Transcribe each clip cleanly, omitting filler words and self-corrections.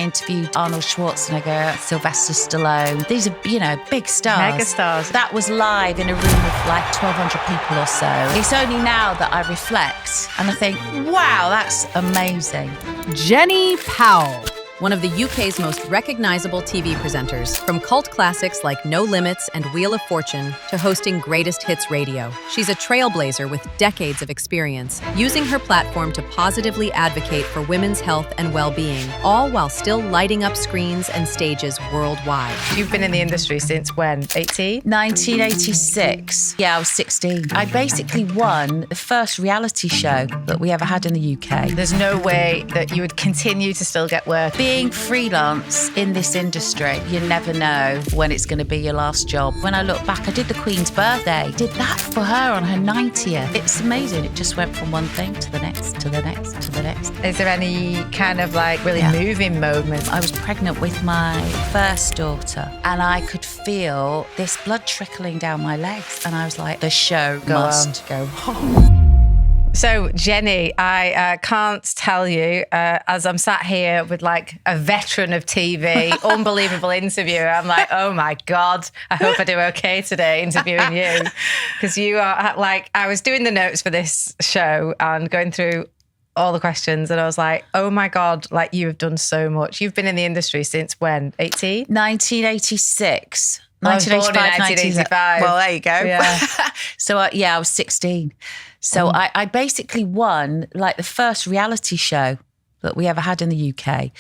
interviewed Arnold Schwarzenegger, Sylvester Stallone. These are, big stars. Mega stars. That was live in a room of like 1,200 people or so. It's only now that I reflect and I think, wow, that's amazing. Jenny Powell, one of the UK's most recognizable TV presenters, from cult classics like No Limits and Wheel of Fortune to hosting Greatest Hits Radio. She's a trailblazer with decades of experience, using her platform to positively advocate for women's health and well-being, all while still lighting up screens and stages worldwide. You've been in the industry since when? 18? 1986. Yeah, I was 16. I basically won the first reality show that we ever had in the UK. There's no way that you would continue to still get work. Being freelance in this industry, you never know when it's going to be your last job. When I look back, I did the Queen's birthday. Did that for her on her 90th. It's amazing. It just went from one thing to the next, to the next, to the next. Is there any kind of like really moving moment? I was pregnant with my first daughter and I could feel this blood trickling down my legs. And I was like, the show must go on. So, Jenny, I can't tell you, as I'm sat here with like a veteran of TV, unbelievable interviewer, I'm like, oh my God, I hope I do okay today interviewing you. Because you are like, I was doing the notes for this show and going through all the questions and I was like, oh my God, like you have done so much. You've been in the industry since when, 18? 1986. I was born in 1985. Well, there you go. Yeah. So, I was 16. So I basically won like the first reality show that we ever had in the UK.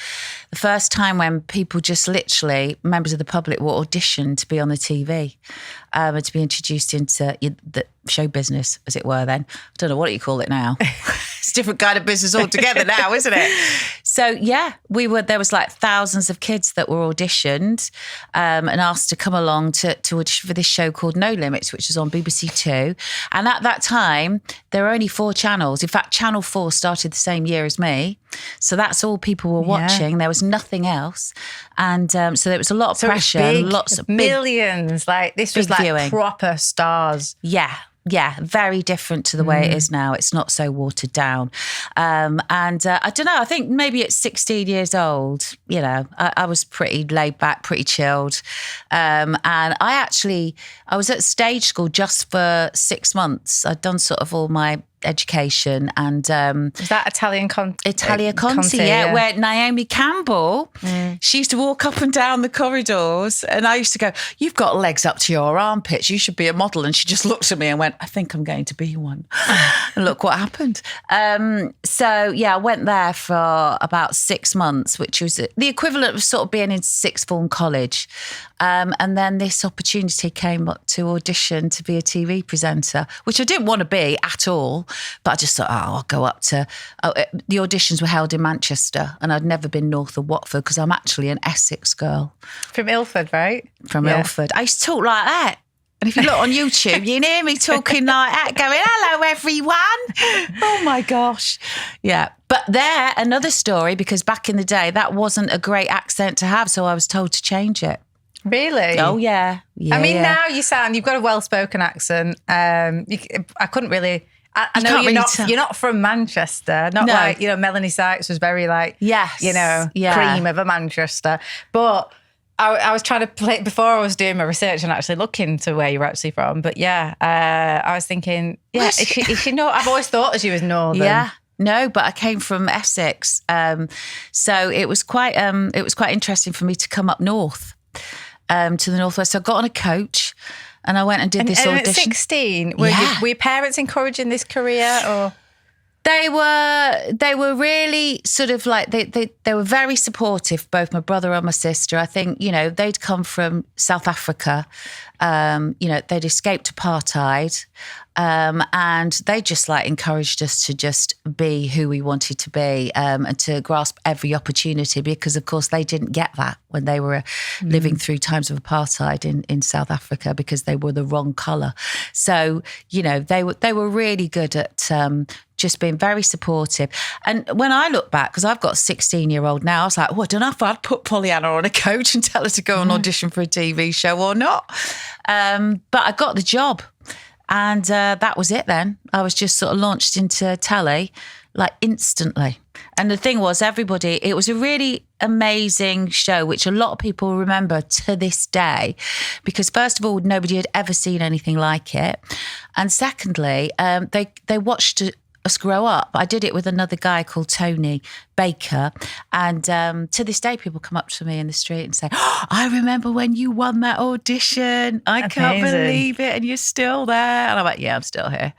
The first time when people just literally, members of the public, were auditioned to be on the TV and to be introduced into the show business, as it were then. I don't know what you call it now. It's a different kind of business altogether now, isn't it? So, there was like thousands of kids that were auditioned and asked to come along to audition for this show called No Limits, which was on BBC Two. And at that time, there were only 4 channels. In fact, Channel 4 started the same year as me. So that's all people were watching. There was nothing else. And so there was a lot of pressure. Big, lots of millions. Like this was like viewing. Proper stars. Yeah, very different to the way it is now. It's not so watered down. I don't know, I think maybe at 16 years old, I was pretty laid back, pretty chilled. And I was at stage school just for 6 months. I'd done sort of all my education and is that Italia Conti, where Naomi Campbell, she used to walk up and down the corridors and I used to go, you've got legs up to your armpits, you should be a model. And she just looked at me and went, I think I'm going to be one. And look what happened. I went there for about 6 months, which was the equivalent of sort of being in sixth form college. And then this opportunity came up to audition to be a TV presenter, which I didn't want to be at all. But I just thought, I'll go up to... the auditions were held in Manchester and I'd never been north of Watford because I'm actually an Essex girl. From Ilford, right? From Ilford. I used to talk like that. And if you look on YouTube, you can hear me talking like that, going, hello, everyone. Oh, my gosh. Yeah. But another story, because back in the day, that wasn't a great accent to have, so I was told to change it. Really? Oh, yeah. I mean, now you've got a well-spoken accent. I couldn't really... I know you're not from Manchester, like, Melanie Sykes was very like, cream of a Manchester. But I was trying to play, before I was doing my research and actually looking to where you're actually from. But I was thinking, is she not? I've always thought she was northern. Yeah. No, but I came from Essex. So it was quite interesting for me to come up north to the northwest. So I got on a coach. And I went and did this audition. At 16, were your parents encouraging this career or? They were really sort of like, they were very supportive, both my brother and my sister. I think, they'd come from South Africa. They'd escaped apartheid. And they just like encouraged us to just be who we wanted to be and to grasp every opportunity because, of course, they didn't get that when they were living through times of apartheid in South Africa because they were the wrong colour. So, they were really good at just being very supportive. And when I look back, because I've got a 16-year-old now, I was like, I don't know if I'd put Pollyanna on a coach and tell her to go and audition for a TV show or not. But I got the job. And that was it then. I was just sort of launched into telly like instantly. And the thing was, it was a really amazing show, which a lot of people remember to this day, because first of all, nobody had ever seen anything like it. And secondly, they watched us grow up. I did it with another guy called Tony Baker. And to this day, people come up to me in the street and say, oh, I remember when you won that audition. I can't believe it. And you're still there. And I'm like, yeah, I'm still here.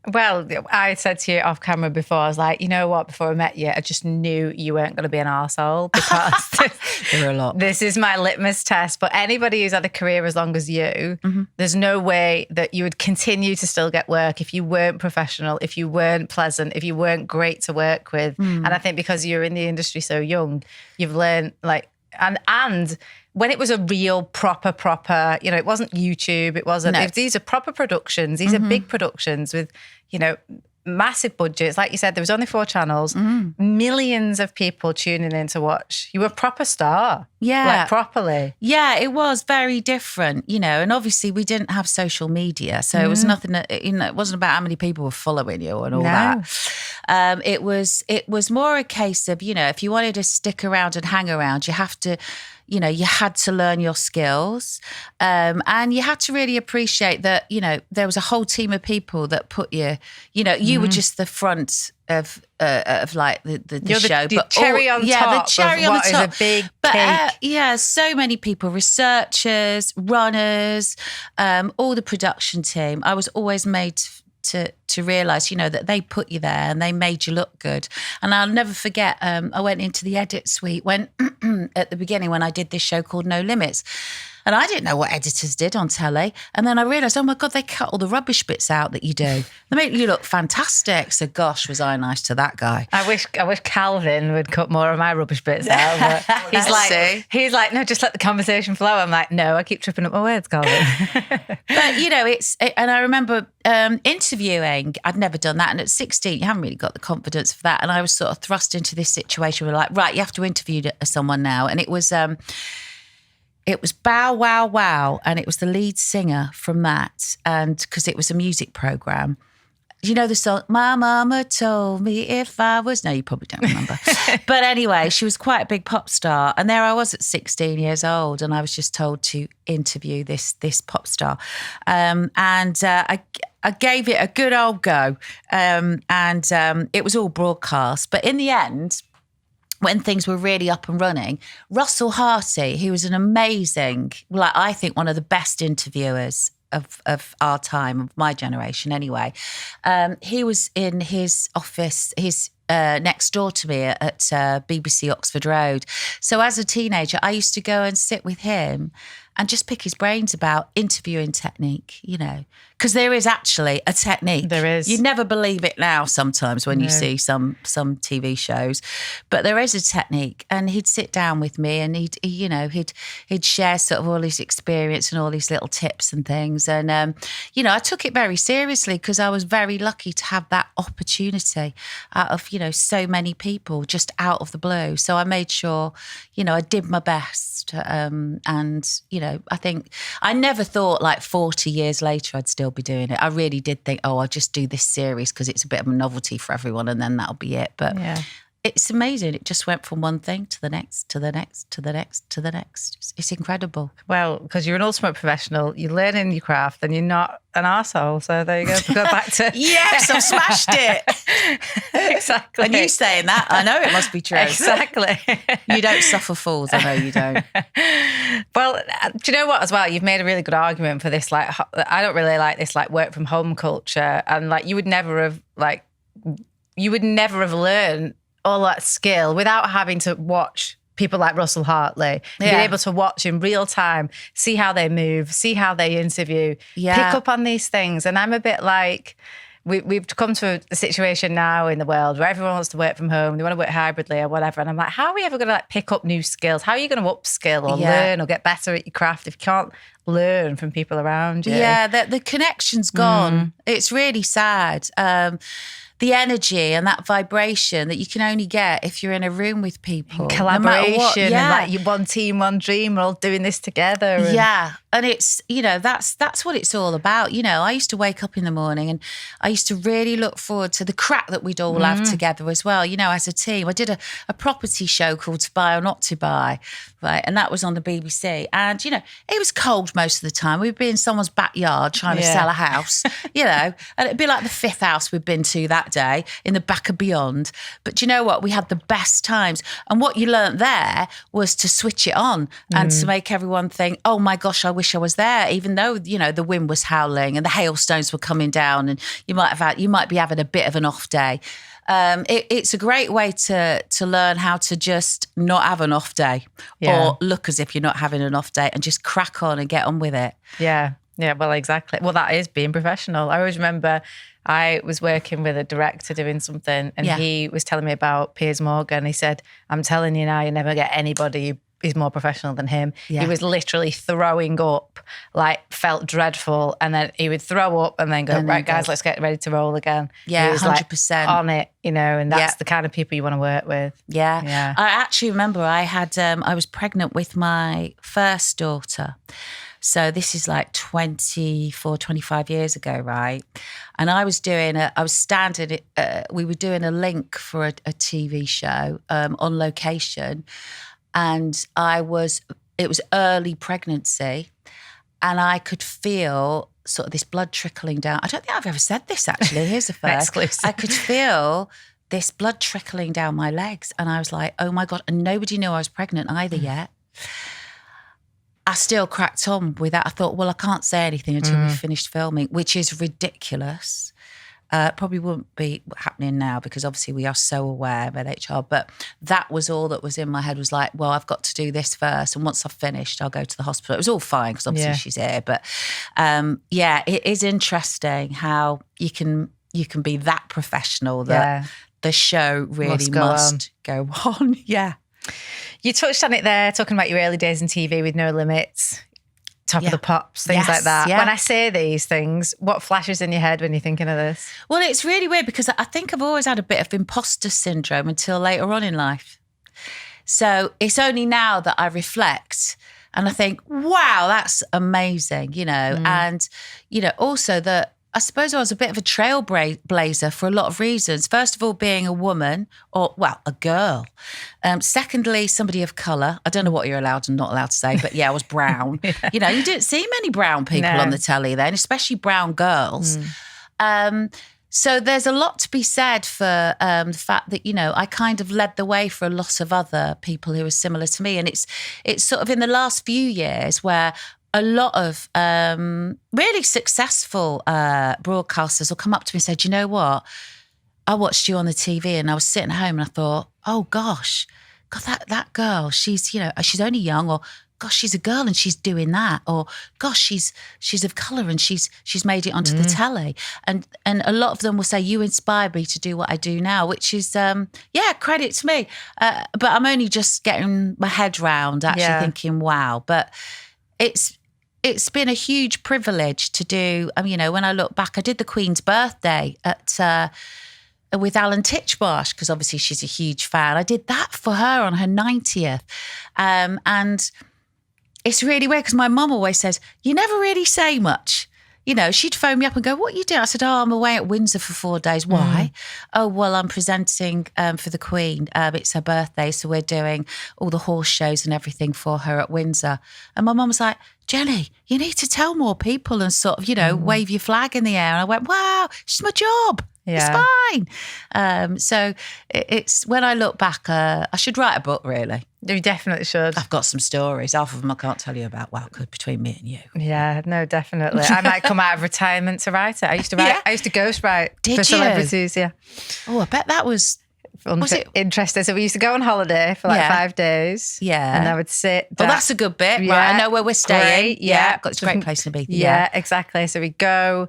Well, I said to you off camera before, I was like, you know what, before I met you, I just knew you weren't going to be an arsehole, because there were a lot. This is my litmus test. But anybody who's had a career as long as you, there's no way that you would continue to still get work if you weren't professional, if you weren't pleasant, if you weren't great to work with. And I think because you're in the industry so young, you've learned and when it was a real proper, it wasn't YouTube, it wasn't, these are proper productions, these are big productions with, massive budgets. Like you said, there was only 4 channels, millions of people tuning in to watch. You were a proper star. Yeah. Like properly. Yeah, it was very different, and obviously we didn't have social media. So it was nothing that, it wasn't about how many people were following you and all that. It was more a case of, if you wanted to stick around and hang around, you have to, you had to learn your skills, and you had to really appreciate that, there was a whole team of people that put you, you were just the front of like the show. The cherry on top. The cherry of on what the top. Is a big cake. So many people, researchers, runners, all the production team. I was always made to realise, that they put you there and they made you look good. And I'll never forget, I went into the edit suite when at the beginning when I did this show called No Limits. And I didn't know what editors did on telly. And then I realised, oh my God, they cut all the rubbish bits out that you do. They make you look fantastic. So gosh, was I nice to that guy. I wish Calvin would cut more of my rubbish bits out. But he's like, no, just let the conversation flow. I'm like, no, I keep tripping up my words, Calvin. But, and I remember interviewing, I'd never done that. And at 16, you haven't really got the confidence for that. And I was sort of thrust into this situation where like, right, you have to interview someone now. And it was Bow Wow Wow, and it was the lead singer from that, and because it was a music program. You know the song, My Mama Told Me If I Was... No, you probably don't remember. But anyway, she was quite a big pop star, and there I was at 16 years old, and I was just told to interview this pop star. I gave it a good old go, and it was all broadcast. But in the end, when things were really up and running, Russell Harty, who was an amazing, I think one of the best interviewers of our time, of my generation anyway, he was in his office, next door to me at BBC Oxford Road. So as a teenager, I used to go and sit with him and just pick his brains about interviewing technique, because there is actually a technique. There is. You'd never believe it now sometimes when you see some TV shows, but there is a technique. And he'd sit down with me and he'd share sort of all his experience and all these little tips and things. And, I took it very seriously because I was very lucky to have that opportunity out of, so many people just out of the blue. So I made sure, I did my best. I think I never thought like 40 years later I'd still be doing it. I really did think, I'll just do this series because it's a bit of a novelty for everyone and then that'll be it. But it's amazing. It just went from one thing to the next, to the next, to the next, to the next. It's incredible. Well, because you're an ultimate professional, you're learning your craft and you're not an arsehole. So there you go. Go back to... Yes, I've smashed it. Exactly. And you saying that, I know it must be true. Exactly. You don't suffer fools. I know you don't. Well, do you know what as well? You've made a really good argument for this. Like, I don't really like this like work from home culture. And like, you would never have learned all that skill without having to watch people like Russell Hartley, being able to watch in real time, see how they move, see how they interview, pick up on these things. And I'm a bit like, we've come to a situation now in the world where everyone wants to work from home, they want to work hybridly or whatever. And I'm like, how are we ever going to pick up new skills? How are you going to upskill or learn or get better at your craft if you can't learn from people around you? Yeah, the connection's gone. It's really sad. the energy and that vibration that you can only get if you're in a room with people. And collaboration, no matter what. and like you one team, one dream, we're all doing this together. And yeah. And it's, that's what it's all about. I used to wake up in the morning and I used to really look forward to the crack that we'd all have together as well, as a team. I did a property show called To Buy or Not to Buy, right? And that was on the BBC. And, it was cold most of the time. We'd be in someone's backyard trying to sell a house, and it'd be like the 5th house we'd been to that day in the back of Beyond. But you know what? We had the best times. And what you learnt there was to switch it on and to make everyone think, oh my gosh, I wish I was there, even though, the wind was howling and the hailstones were coming down and you might be having a bit of an off day. It's a great way to learn how to just not have an off day or look as if you're not having an off day and just crack on and get on with it. Yeah. Yeah, well, exactly. Well, that is being professional. I always remember I was working with a director doing something and he was telling me about Piers Morgan. He said, I'm telling you now, you never get anybody who is more professional than him. Yeah. He was literally throwing up, felt dreadful. And then he would throw up and then go, right, guys, let's get ready to roll again. Yeah, he was 100%. On it, and that's the kind of people you want to work with. Yeah. Yeah. I actually remember I was pregnant with my first daughter. So this is 24, 25 years ago, right? And we were doing a link for a TV show on location. And it was early pregnancy and I could feel sort of this blood trickling down. I don't think I've ever said this actually. Here's the first. Exclusive. I could feel this blood trickling down my legs and I was like, oh my God. And nobody knew I was pregnant either yet. I still cracked on with that. I thought, well, I can't say anything until we've finished filming, which is ridiculous. Probably wouldn't be happening now because obviously we are so aware of LHR. But that was all that was in my head was like, well, I've got to do this first. And once I've finished, I'll go to the hospital. It was all fine because obviously she's here. But it is interesting how you can be that professional that the show really must go on. Yeah. You touched on it there, talking about your early days in TV with No Limits, Top of the Pops, things like that. Yeah. When I say these things, what flashes in your head when you're thinking of this? Well, it's really weird because I think I've always had a bit of imposter syndrome until later on in life. So it's only now that I reflect and I think, wow, that's amazing, and, also that I suppose I was a bit of a trailblazer for a lot of reasons. First of all, being a woman a girl. Secondly, somebody of colour. I don't know what you're allowed and not allowed to say, but I was brown. You didn't see many brown people on the telly then, especially brown girls. So there's a lot to be said for the fact that, I kind of led the way for a lot of other people who are similar to me. And it's sort of in the last few years where a lot of really successful broadcasters will come up to me and say, do you know what? I watched you on the TV and I was sitting at home and I thought, oh gosh, God, that girl, she's only young, or gosh, she's a girl and she's doing that, or gosh, she's of colour and she's made it onto the telly. And a lot of them will say, you inspired me to do what I do now, which is, credit to me. But I'm only just getting my head round actually thinking, wow. But it's been a huge privilege to do. When I look back, I did the Queen's birthday with Alan Titchmarsh because obviously she's a huge fan. I did that for her on her 90th. And it's really weird because my mum always says, you never really say much. She'd phone me up and go, what are you doing? I said, I'm away at Windsor for 4 days. Why? Oh, well, I'm presenting for the Queen. It's her birthday, so we're doing all the horse shows and everything for her at Windsor. And my mum was like, Jenny, you need to tell more people and sort of, wave your flag in the air. And I went, wow, it's my job. Yeah. It's fine. So it's when I look back, I should write a book, really. You definitely should. I've got some stories. Half of them I can't tell you about. Well, good between me and you. Yeah, no, definitely. I might come out of retirement to write it. I used to write. I used to ghostwrite for celebrities. Yeah. Oh, I bet that was interesting. So we used to go on holiday for 5 days. Yeah. And I would sit. Well, that's a good bit. Yeah. Right. I know where we're staying. Great. Yeah. Got a great place to be. Yeah, exactly. So we go,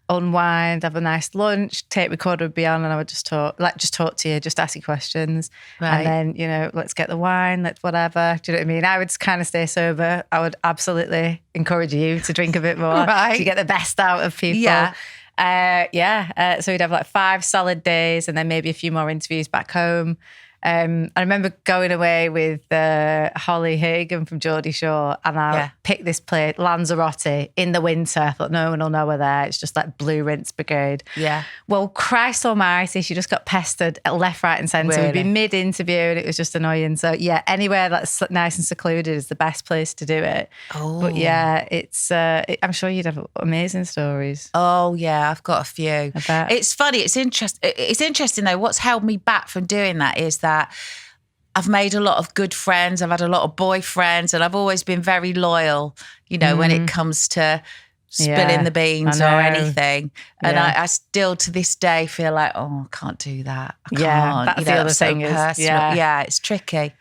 unwind, have a nice lunch, tape recorder would be on, and I would just talk to you, just ask you questions. Right. And then, let's get the wine, let's whatever. Do you know what I mean? I would kind of stay sober. I would absolutely encourage you to drink a bit more to get the best out of people. Yeah. So we'd have like 5 solid days and then maybe a few more interviews back home. I remember going away with Holly Hagan from Geordie Shore, and I picked this place, Lanzarote, in the winter. I thought no one will know we're there. It's just like Blue Rinse Brigade. Yeah. Well, Christ almighty, she just got pestered at left, right and centre. Really? We'd be mid-interview and it was just annoying. So yeah, anywhere that's nice and secluded is the best place to do it. Oh. But yeah, it's. I'm sure you'd have amazing stories. Oh yeah, I've got a few. I bet. It's funny. It's interesting though. What's held me back from doing that is that I've made a lot of good friends. I've had a lot of boyfriends, and I've always been very loyal, when it comes to spilling the beans or anything. And I still to this day feel like, I can't do that. I can't. That's the other thing is, it's tricky.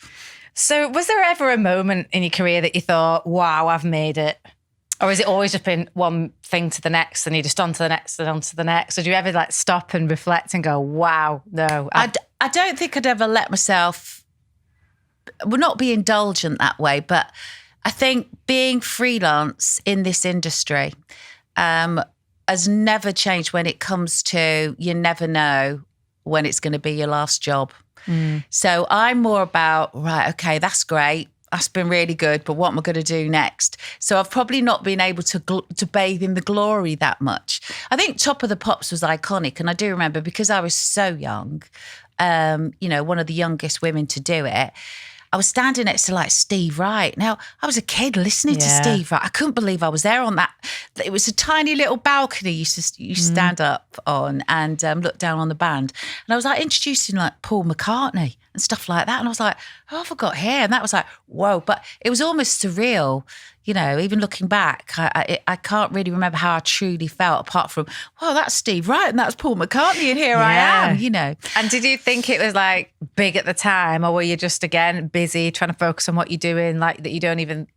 So was there ever a moment in your career that you thought, wow, I've made it? Or has it always just been one thing to the next and you just on to the next and on to the next? Or do you ever like stop and reflect and go, wow, no. I don't think I'd ever let myself, not be indulgent that way, but I think being freelance in this industry has never changed when it comes to you never know when it's going to be your last job. So I'm more about, right, okay, that's great. That's been really good, but what am I going to do next? So I've probably not been able to bathe in the glory that much. I think Top of the Pops was iconic, and I do remember because I was so young, one of the youngest women to do it. I was standing next to like Steve Wright. Now, I was a kid listening to Steve Wright. I couldn't believe I was there on that. It was a tiny little balcony you stand up on and look down on the band. And I was like introducing like Paul McCartney and stuff like that. And I was like, oh, I forgot here. And that was like, whoa. But it was almost surreal. Even looking back, I can't really remember how I truly felt apart from, well, that's Steve Wright and that's Paul McCartney and here I am, And did you think it was like big at the time, or were you just, again, busy trying to focus on what you're doing, like that you don't even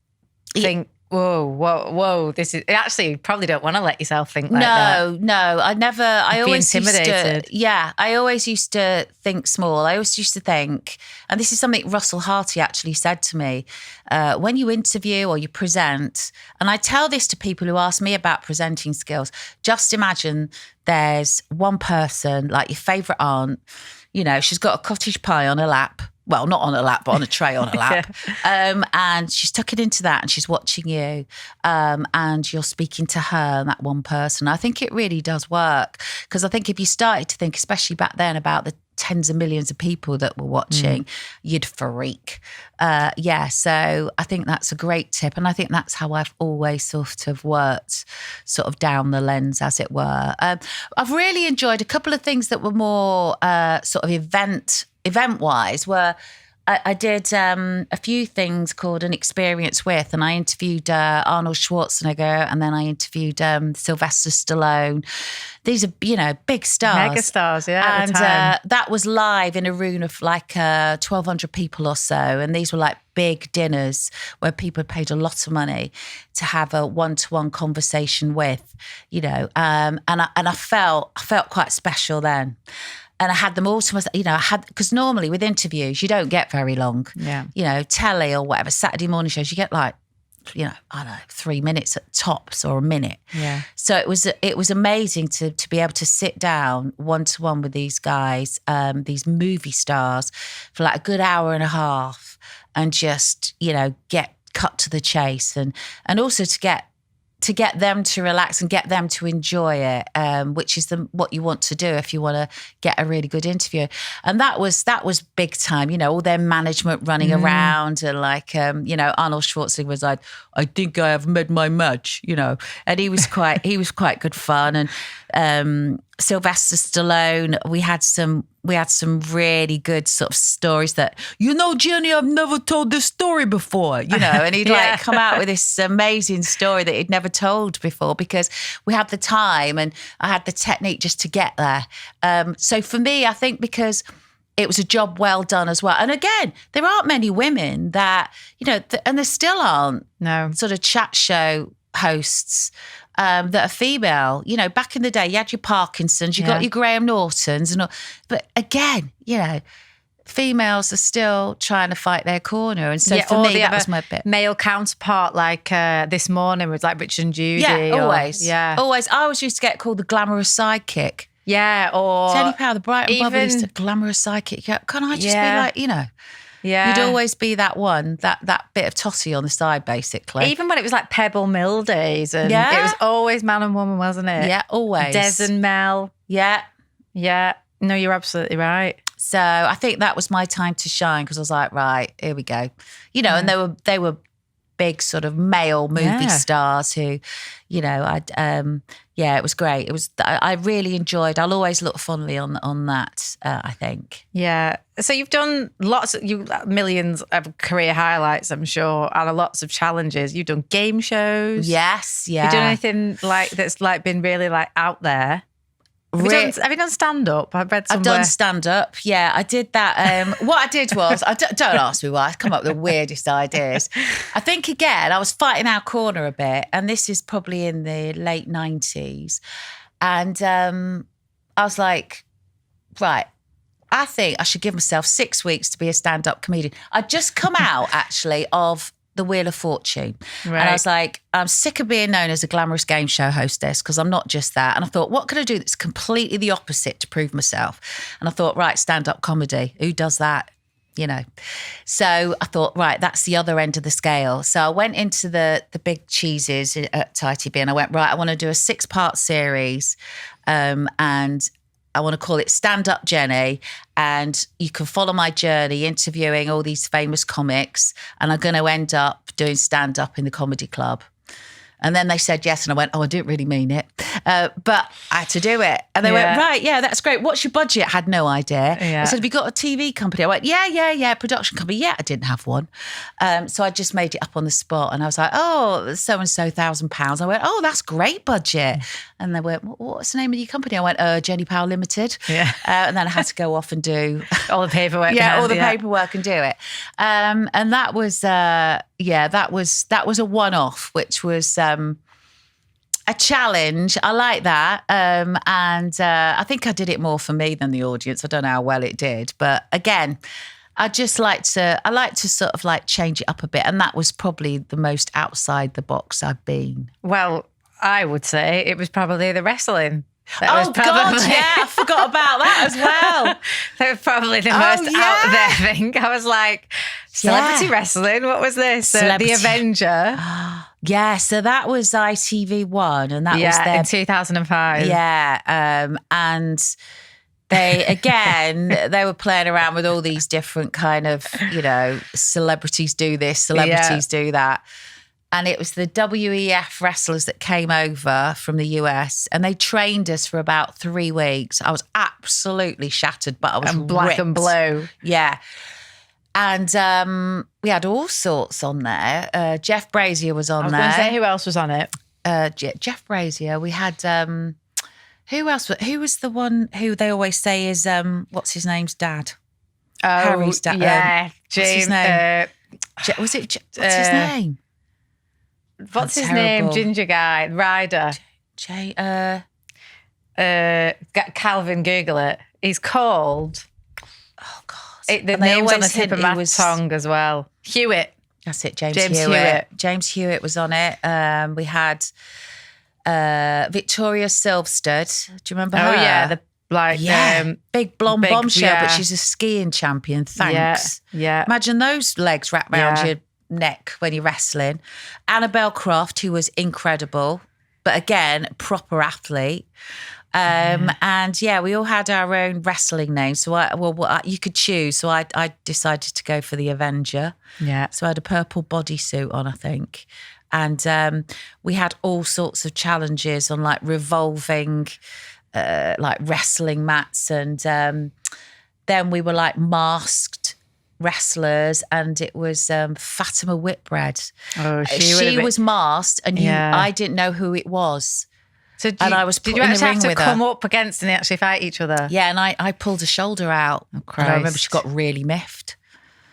think, whoa, this is, actually you probably don't want to let yourself think like that. No, I always intimidated. I always used to think small. I always used to think, and this is something Russell Harty actually said to me, when you interview or you present, and I tell this to people who ask me about presenting skills, just imagine there's one person, like your favourite aunt, she's got a cottage pie on her lap. Well, not on a lap, but on a tray on a lap. And she's tucking into that and she's watching you and you're speaking to her and that one person. I think it really does work because I think if you started to think, especially back then, about the tens of millions of people that were watching, you'd freak. So I think that's a great tip. And I think that's how I've always sort of worked sort of down the lens, as it were. I've really enjoyed a couple of things that were more sort of event-wise, where I did a few things called An Experience With, and I interviewed Arnold Schwarzenegger, and then I interviewed Sylvester Stallone. These are, big stars. Mega stars, yeah. And that was live in a room of like 1,200 people or so. And these were like big dinners where people paid a lot of money to have a one-to-one conversation with, and I felt quite special then. And I had them all to myself, because normally with interviews, you don't get very long. Yeah. Telly or whatever, Saturday morning shows, you get like, I don't know, 3 minutes at tops or a minute. Yeah. So it was amazing to be able to sit down one-to-one with these guys, these movie stars for like a good hour and a half and just, get cut to the chase and also to get them to relax and get them to enjoy it, which is what you want to do if you want to get a really good interview. And that was big time, all their management running around and like, Arnold Schwarzenegger was like, I think I have met my match, and he was quite good fun. And Sylvester Stallone, we had some really good sort of stories that, Jenny, I've never told this story before, and he'd like come out with this amazing story that he'd never told before because we had the time and I had the technique just to get there. So for me, I think because it was a job well done as well. And again, there aren't many women that, and there still aren't sort of chat show hosts that are female. Back in the day, you had your Parkinsons, you got your Graham Nortons, and all. But again, females are still trying to fight their corner. And so for me, that was my bit. Male counterpart, like This Morning was like Richard and Judy. Yeah, always. Yeah. Always. I always used to get called the glamorous sidekick. Yeah, or... Jenny Powell, the bright and bubbly, used to glamorous sidekick. Yeah, can I just be like, you know... Yeah. You'd always be that one, that bit of totty on the side, basically. Even when it was like Pebble Mill days. And it was always man and woman, wasn't it? Yeah, always. Des and Mel. Yeah. Yeah. No, you're absolutely right. So I think that was my time to shine because I was like, right, here we go. You know, and they were big sort of male movie stars who, you know, it was great. It was, I really enjoyed, I'll always look fondly on that, I think. Yeah. So you've done millions of career highlights, I'm sure, and lots of challenges. You've done game shows. Yes, yeah. Have you done anything like that's like been really like out there? Have you done stand-up? I've done stand-up, yeah. I did that. What I did was, don't ask me why, I come up with the weirdest ideas. I think, again, I was fighting our corner a bit, and this is probably in the late 90s. And I was like, right, I think I should give myself 6 weeks to be a stand-up comedian. I'd just come out, actually, of the Wheel of Fortune. Right. And I was like, I'm sick of being known as a glamorous game show hostess because I'm not just that. And I thought, what can I do that's completely the opposite to prove myself? And I thought, right, stand-up comedy. Who does that? You know. So I thought, right, that's the other end of the scale. So I went into the big cheeses at ITB and I went, right, I want to do a 6-part series and I want to call it Stand Up Jenny, and you can follow my journey interviewing all these famous comics, and I'm going to end up doing stand-up in the comedy club. And then they said yes, and I went, oh, I didn't really mean it. But I had to do it. And they went, right, yeah, that's great. What's your budget? I had no idea. Yeah. I said, have you got a TV company? I went, yeah, production company. Yeah, I didn't have one. So I just made it up on the spot. And I was like, oh, so-and-so £1,000. I went, oh, that's great budget. And they went, what's the name of your company? I went, Jenny Powell Limited. Yeah. And then I had to go off and do... all the paperwork. Paperwork and do it. And that was... that was a one-off, which was a challenge. I like that. And I think I did it more for me than the audience. I don't know how well it did. But again, I like to sort of like change it up a bit. And that was probably the most outside the box I've been. Well, I would say it was probably the wrestling. God, yeah, I forgot about that as well. That was probably the most out there thing. I was like, celebrity wrestling, what was this? The Avenger. Yeah, so that was ITV1 and that was their... in 2005. Yeah, and they were playing around with all these different kind of, you know, celebrities do this, celebrities do that. And it was the WEF wrestlers that came over from the US and they trained us for about 3 weeks. I was absolutely shattered, but I was black ripped. and blue. Yeah. And we had all sorts on there. Jeff Brazier was on there. I was going to say, who else was on it? Jeff Brazier. We had, who else? Who was the one who they always say is, what's his name's dad? Oh, Harry's dad. Yeah. What's his name? What's his name? What's his name? Ginger guy, Ryder. Calvin, Google it. He's called. Oh God. The name's on the tip of my tongue as well. Hewitt. That's it, James Hewitt. James Hewitt was on it. We had Victoria Silvstedt. Do you remember her? Oh yeah, big blonde bombshell, but she's a skiing champion. Thanks. Yeah. Imagine those legs wrapped around your neck when you're wrestling. Annabelle Croft, who was incredible, but again, proper athlete. And we all had our own wrestling names. So you could choose. So I decided to go for the Avenger. Yeah. So I had a purple bodysuit on, I think. And we had all sorts of challenges on like revolving, like wrestling mats. And then we were like masked wrestlers, and it was Fatima Whitbread. Oh, she was masked, and I didn't know who it was. So did you actually have to come up against and actually fight each other? Yeah, and I pulled a shoulder out. Oh, Christ. And I remember she got really miffed.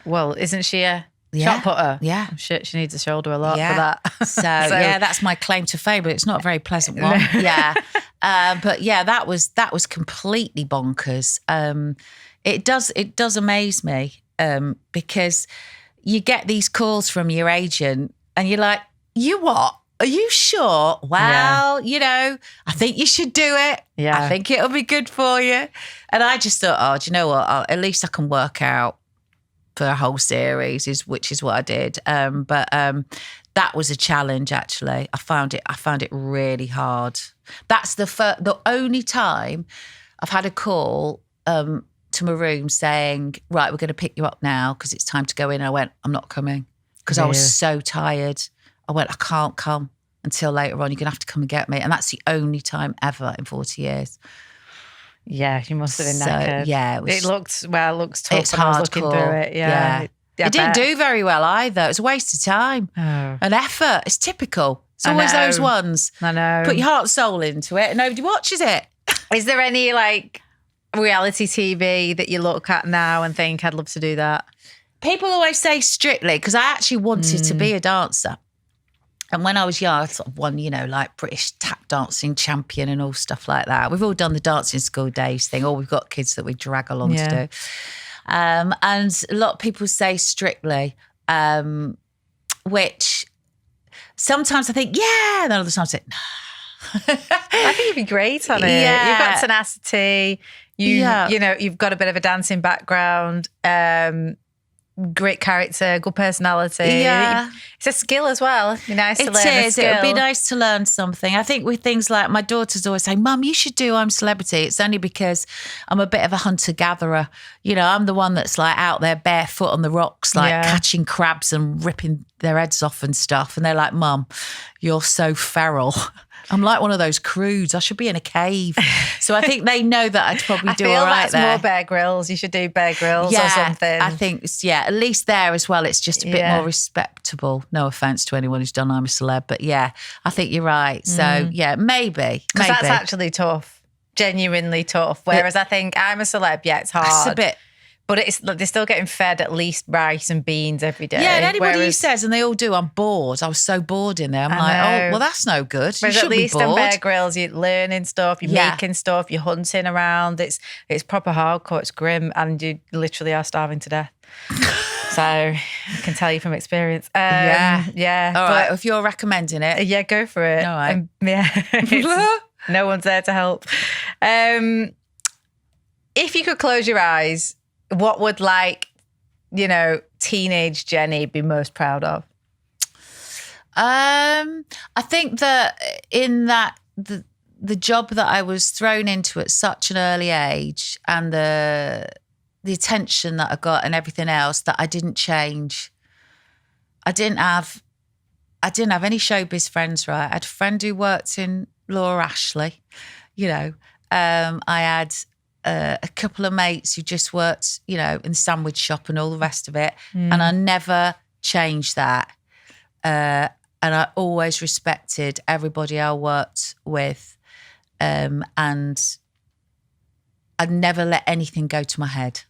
Well, isn't she a shot putter? Yeah. Oh, shit, she needs a shoulder a lot for that. So that's my claim to fame, but it's not a very pleasant one. Yeah. But yeah, that was completely bonkers. It does amaze me because you get these calls from your agent and you're like, you what? Are you sure? Well, I think you should do it. Yeah. I think it'll be good for you. And I just thought, do you know what? At least I can work out for a whole series, which is what I did. But that was a challenge, actually. I found it really hard. That's the only time I've had a call to my room saying, right, we're going to pick you up now because it's time to go in. And I went, I'm not coming because I was so tired. I went, I can't come until later on. You're going to have to come and get me. And that's the only time ever in 40 years. Yeah, you must have been knackered. Yeah. It looks tough. It's when I was looking hardcore. through it. Yeah. It didn't do very well either. It was a waste of time and effort. It's typical. It's always those ones. I know. Put your heart and soul into it and nobody watches it. Is there any reality TV that you look at now and think, I'd love to do that? People always say Strictly because I actually wanted to be a dancer. And when I was young, I sort of won, British tap dancing champion and all stuff like that. We've all done the dancing school days thing, or we've got kids that we drag along to do. And a lot of people say Strictly, which sometimes I think, yeah, and then other times I think, no. I think you'd be great on it. Yeah. You've got tenacity. You've got a bit of a dancing background. Great character, good personality. Yeah. It's a skill as well. It'd be nice to learn a skill. It would be nice to learn something. I think with things like my daughters always say, Mum, you should do I'm Celebrity. It's only because I'm a bit of a hunter-gatherer. I'm the one that's out there barefoot on the rocks, catching crabs and ripping their heads off and stuff. And they're like, Mum, you're so feral. I'm like one of those crudes. I should be in a cave. So I think they know that I'd probably do all right there. I feel that's more Bear Grylls. You should do Bear Grylls or something. I think, at least there as well, it's just a bit more respectable. No offence to anyone who's done I'm a Celeb, but I think you're right. So maybe. Because that's actually tough, genuinely tough. Whereas I think I'm a Celeb, it's hard. It's a bit. But they're still getting fed at least rice and beans every day. Yeah, and anybody who says, and they all do, I'm bored. I was so bored in there. I'm like, oh, well, that's no good. Whereas you should at least be bored. on Bear Grylls, you're learning stuff, you're making stuff, you're hunting around. It's proper hardcore, it's grim, and you literally are starving to death. So I can tell you from experience. Yeah. All right, if you're recommending it. Yeah, go for it. All right. No one's there to help. If you could close your eyes, what would teenage Jenny be most proud of? I think that in that the job that I was thrown into at such an early age and the attention that I got and everything else, that I didn't change. I didn't have any showbiz friends, right? I had a friend who worked in Laura Ashley, I had a couple of mates who just worked, in the sandwich shop and all the rest of it. And I never changed that. And I always respected everybody I worked with. And I never let anything go to my head.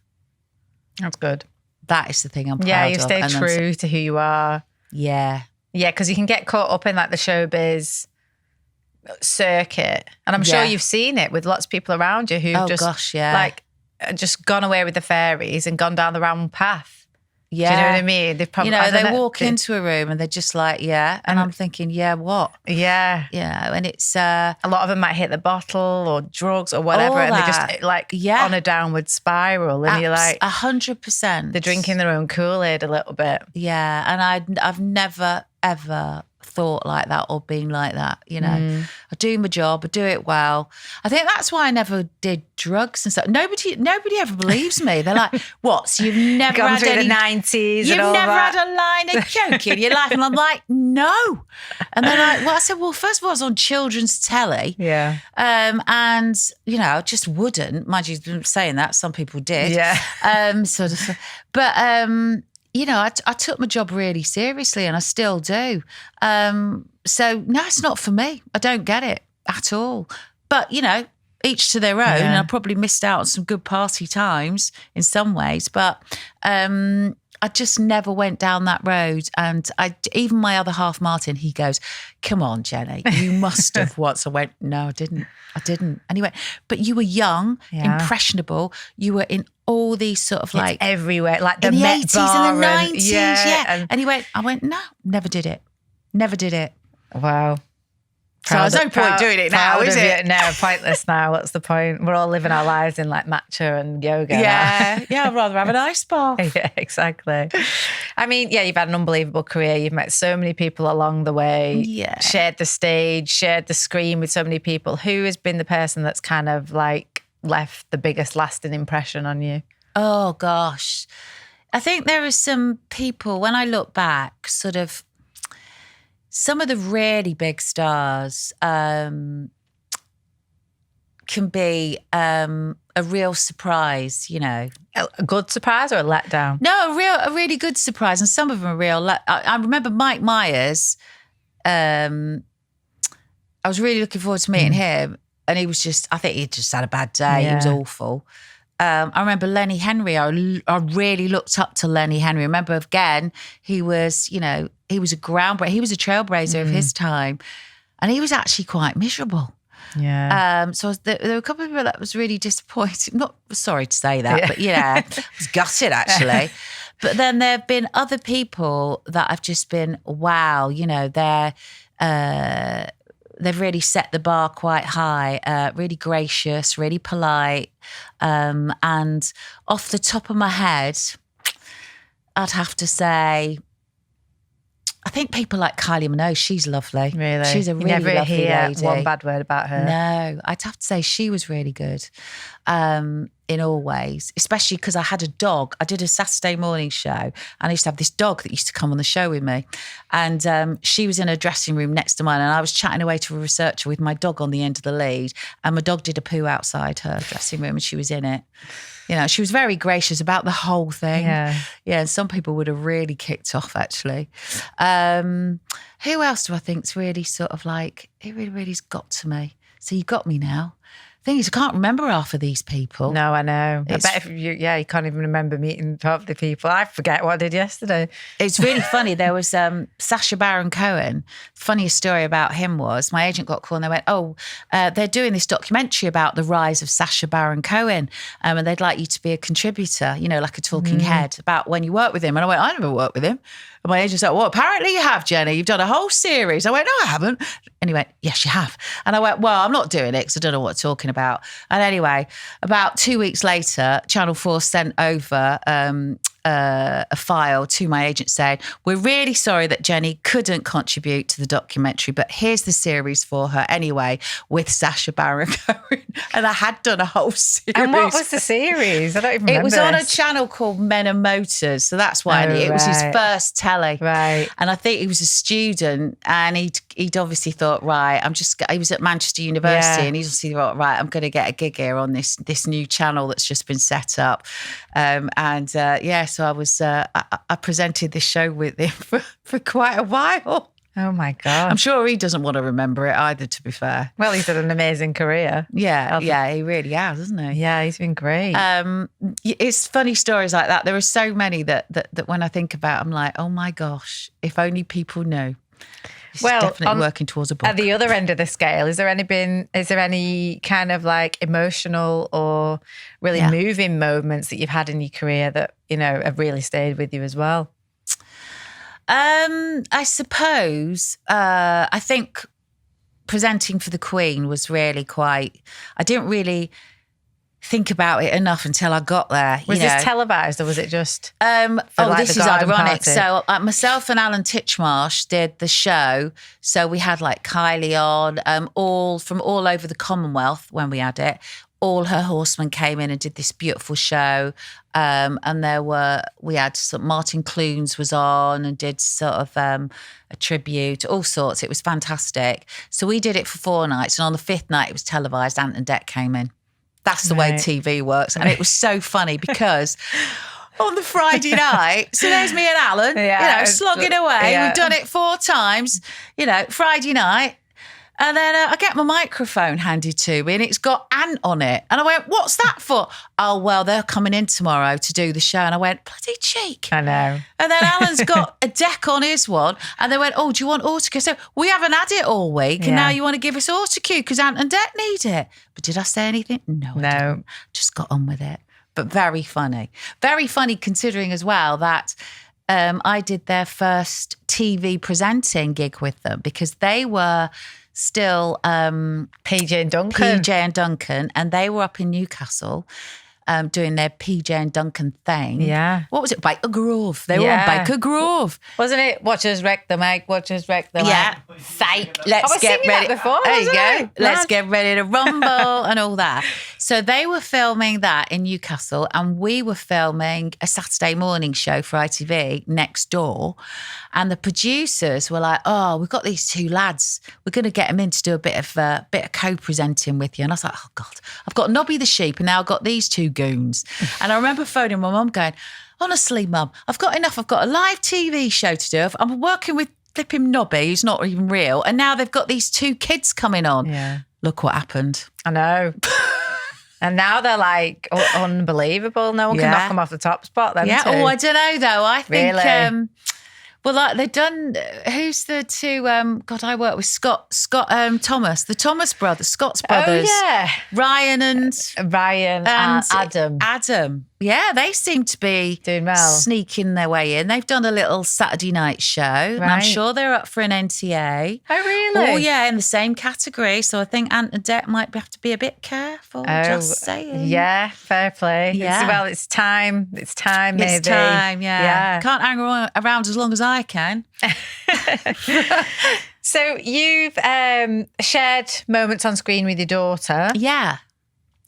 That's good. That is the thing I'm proud of. Yeah, you stay true to who you are. Yeah. Yeah, because you can get caught up in the showbiz circuit, and I'm sure you've seen it with lots of people around you who've just gone away with the fairies and gone down the wrong path. Yeah, do you know what I mean? They've probably they walk into a room and they're just like, and I'm thinking, what? Yeah, and it's a lot of them might hit the bottle or drugs or whatever, and they're just on a downward spiral, and you're like 100%. They're drinking their own Kool-Aid a little bit. Yeah, and I've never ever thought like that or been like that. I do my job, I do it well. I think that's why I never did drugs and stuff. Nobody ever believes me. They're like, what? So you've never gone had through any, the 90s? You've and all never that? had a line of joke in your life? And I'm like, no. And they're like, well, I said, well, first of all, I was on children's telly. Yeah. And I just wouldn't. Mind you, saying that, some people did. Yeah. Sort of. But I took my job really seriously, and I still do. So no, it's not for me. I don't get it at all. But, each to their own. And I probably missed out on some good party times in some ways. But I I just never went down that road. And even my other half, Martin, he goes, come on, Jenny, you must have once. I went, no, I didn't. And he went, but you were young, impressionable. You were in all these sort of like... It's everywhere, like the in the Met 80s Bar and the 90s, yeah. And I went, no, never did it. Wow. So there's no point doing it now, is it? No, pointless now. What's the point? We're all living our lives in like matcha and yoga. Yeah, I'd rather have an ice bath. Yeah, exactly. I mean, yeah, you've had an unbelievable career. You've met so many people along the way. Yeah. Shared the stage, shared the screen with so many people. Who has been the person that's kind of like left the biggest lasting impression on you? Oh, gosh. I think there are some people, when I look back, sort of, some of the really big stars can be a real surprise, you know. A good surprise or a letdown? No, a really good surprise. And some of them are real. I remember Mike Myers. I was really looking forward to meeting him. And he was I think he just had a bad day. Yeah. He was awful. I remember Lenny Henry. I really looked up to Lenny Henry. I remember again, he was, you know, he was a groundbreaker. He was a trailblazer of his time. And he was actually quite miserable. Yeah. So there were a couple of people that was really disappointed. Not sorry to say that, but yeah, I was gutted actually. But then there have been other people that have just been, wow, you know, they've really set the bar quite high, really gracious, really polite. And off the top of my head, I'd have to say, I think people like Kylie Minogue, she's lovely. Really? She's a really never lovely hear lady. one bad word about her. No, I'd have to say she was really good in all ways, especially because I had a dog. I did a Saturday morning show and I used to have this dog that used to come on the show with me. And she was in a dressing room next to mine and I was chatting away to a researcher with my dog on the end of the lead and my dog did a poo outside her dressing room and she was in it. You know, she was very gracious about the whole thing. Yeah. Yeah, and some people would have really kicked off, actually. Who else do I think's really sort of like, it really's got to me. So you got me now. Thing is, I can't remember half of these people. No, I know. I bet if you can't even remember meeting half the people. I forget what I did yesterday. It's really funny. There was Sacha Baron Cohen. Funniest story about him was my agent got a call and they went, they're doing this documentary about the rise of Sacha Baron Cohen and they'd like you to be a contributor, you know, like a talking head about when you work with him. And I went, I never worked with him. And my agent said, well, apparently you have, Jenny. You've done a whole series. I went, no, I haven't. And he went, yes, you have. And I went, well, I'm not doing it because I don't know what I'm talking about. And anyway, about 2 weeks later, Channel 4 sent over a file to my agent saying, we're really sorry that Jenny couldn't contribute to the documentary, but here's the series for her anyway with Sacha Baron Cohen. And I had done a whole series. And what was the series? I don't even remember. It was on a channel called Men and Motors. So that's why I knew. It was his first telly. Right. And I think he was a student and he'd obviously thought, right, he was at Manchester University and he's obviously thought, right, I'm going to get a gig here on this new channel that's just been set up. So I was, I presented this show with him for quite a while. Oh my God. I'm sure he doesn't want to remember it either, to be fair. Well, he's had an amazing career. Yeah, he really has, hasn't he? Yeah, he's been great. It's funny stories like that. There are so many that when I think about, I'm like, oh my gosh, if only people knew. It's definitely working towards a book. At the other end of the scale, is there any kind of like emotional or really moving moments that you've had in your career that, you know, have really stayed with you as well? I suppose, I think presenting for the Queen was really quite, I didn't really think about it enough until I got there. Was this televised or was it just? This is ironic. Party? So myself and Alan Titchmarsh did the show. So we had like Kylie on, all from all over the Commonwealth when we had it. All her horsemen came in and did this beautiful show. And we had Martin Clunes was on and did sort of a tribute, all sorts. It was fantastic. So we did it for 4 nights. And on the 5th night, it was televised. Ant and Dec came in. That's the way TV works. And it was so funny because on the Friday night, so there's me and Alan, slogging away. Yeah. We've done it 4 times, Friday night. And then I get my microphone handed to me and it's got Ant on it. And I went, what's that for? Oh, well, they're coming in tomorrow to do the show. And I went, bloody cheek. I know. And then Alan's got a deck on his one. And they went, oh, do you want autocue? So we haven't had it all week. And now you want to give us autocue because Ant and Deck need it. But did I say anything? No, I didn't. Just got on with it. But very funny. Very funny considering as well that I did their first TV presenting gig with them because they were still PJ and Duncan. And they were up in Newcastle doing their PJ and Duncan thing. Yeah. What was it? Baker Grove. They were on Baker Grove. Wasn't it? Watch us wreck the mic, watch us wreck the mic. Yeah. Psych. Let's get ready. That before, there you go. it? Let's get ready to rumble and all that. So they were filming that in Newcastle and we were filming a Saturday morning show for ITV next door. And the producers were like, oh, we've got these two lads. We're going to get them in to do a bit of co-presenting with you. And I was like, oh, God, I've got Nobby the sheep and now I've got these two goons. And I remember phoning my mum going, honestly, Mum, I've got enough. I've got a live TV show to do. I'm working with flipping Nobby, who's not even real. And now they've got these two kids coming on. Yeah. Look what happened. I know. And now they're like unbelievable. No one can knock them off the top spot then. Yeah. Too. Oh, I don't know though. I think, really? well, like they've done, who's the two, God, I work with Scott Thomas, the Thomas brothers, Scott's brothers. Oh, yeah. Ryan and Adam. Adam. Yeah, they seem to be doing well, sneaking their way in. They've done a little Saturday night show. Right. And I'm sure they're up for an NTA. Oh, really? Oh, yeah, in the same category. So I think Ant and Deck might have to be a bit careful. Just saying. Yeah, fair play. Yeah. It's time. It's time, maybe. It's time, yeah. Can't hang around as long as I can. So you've shared moments on screen with your daughter. Yeah.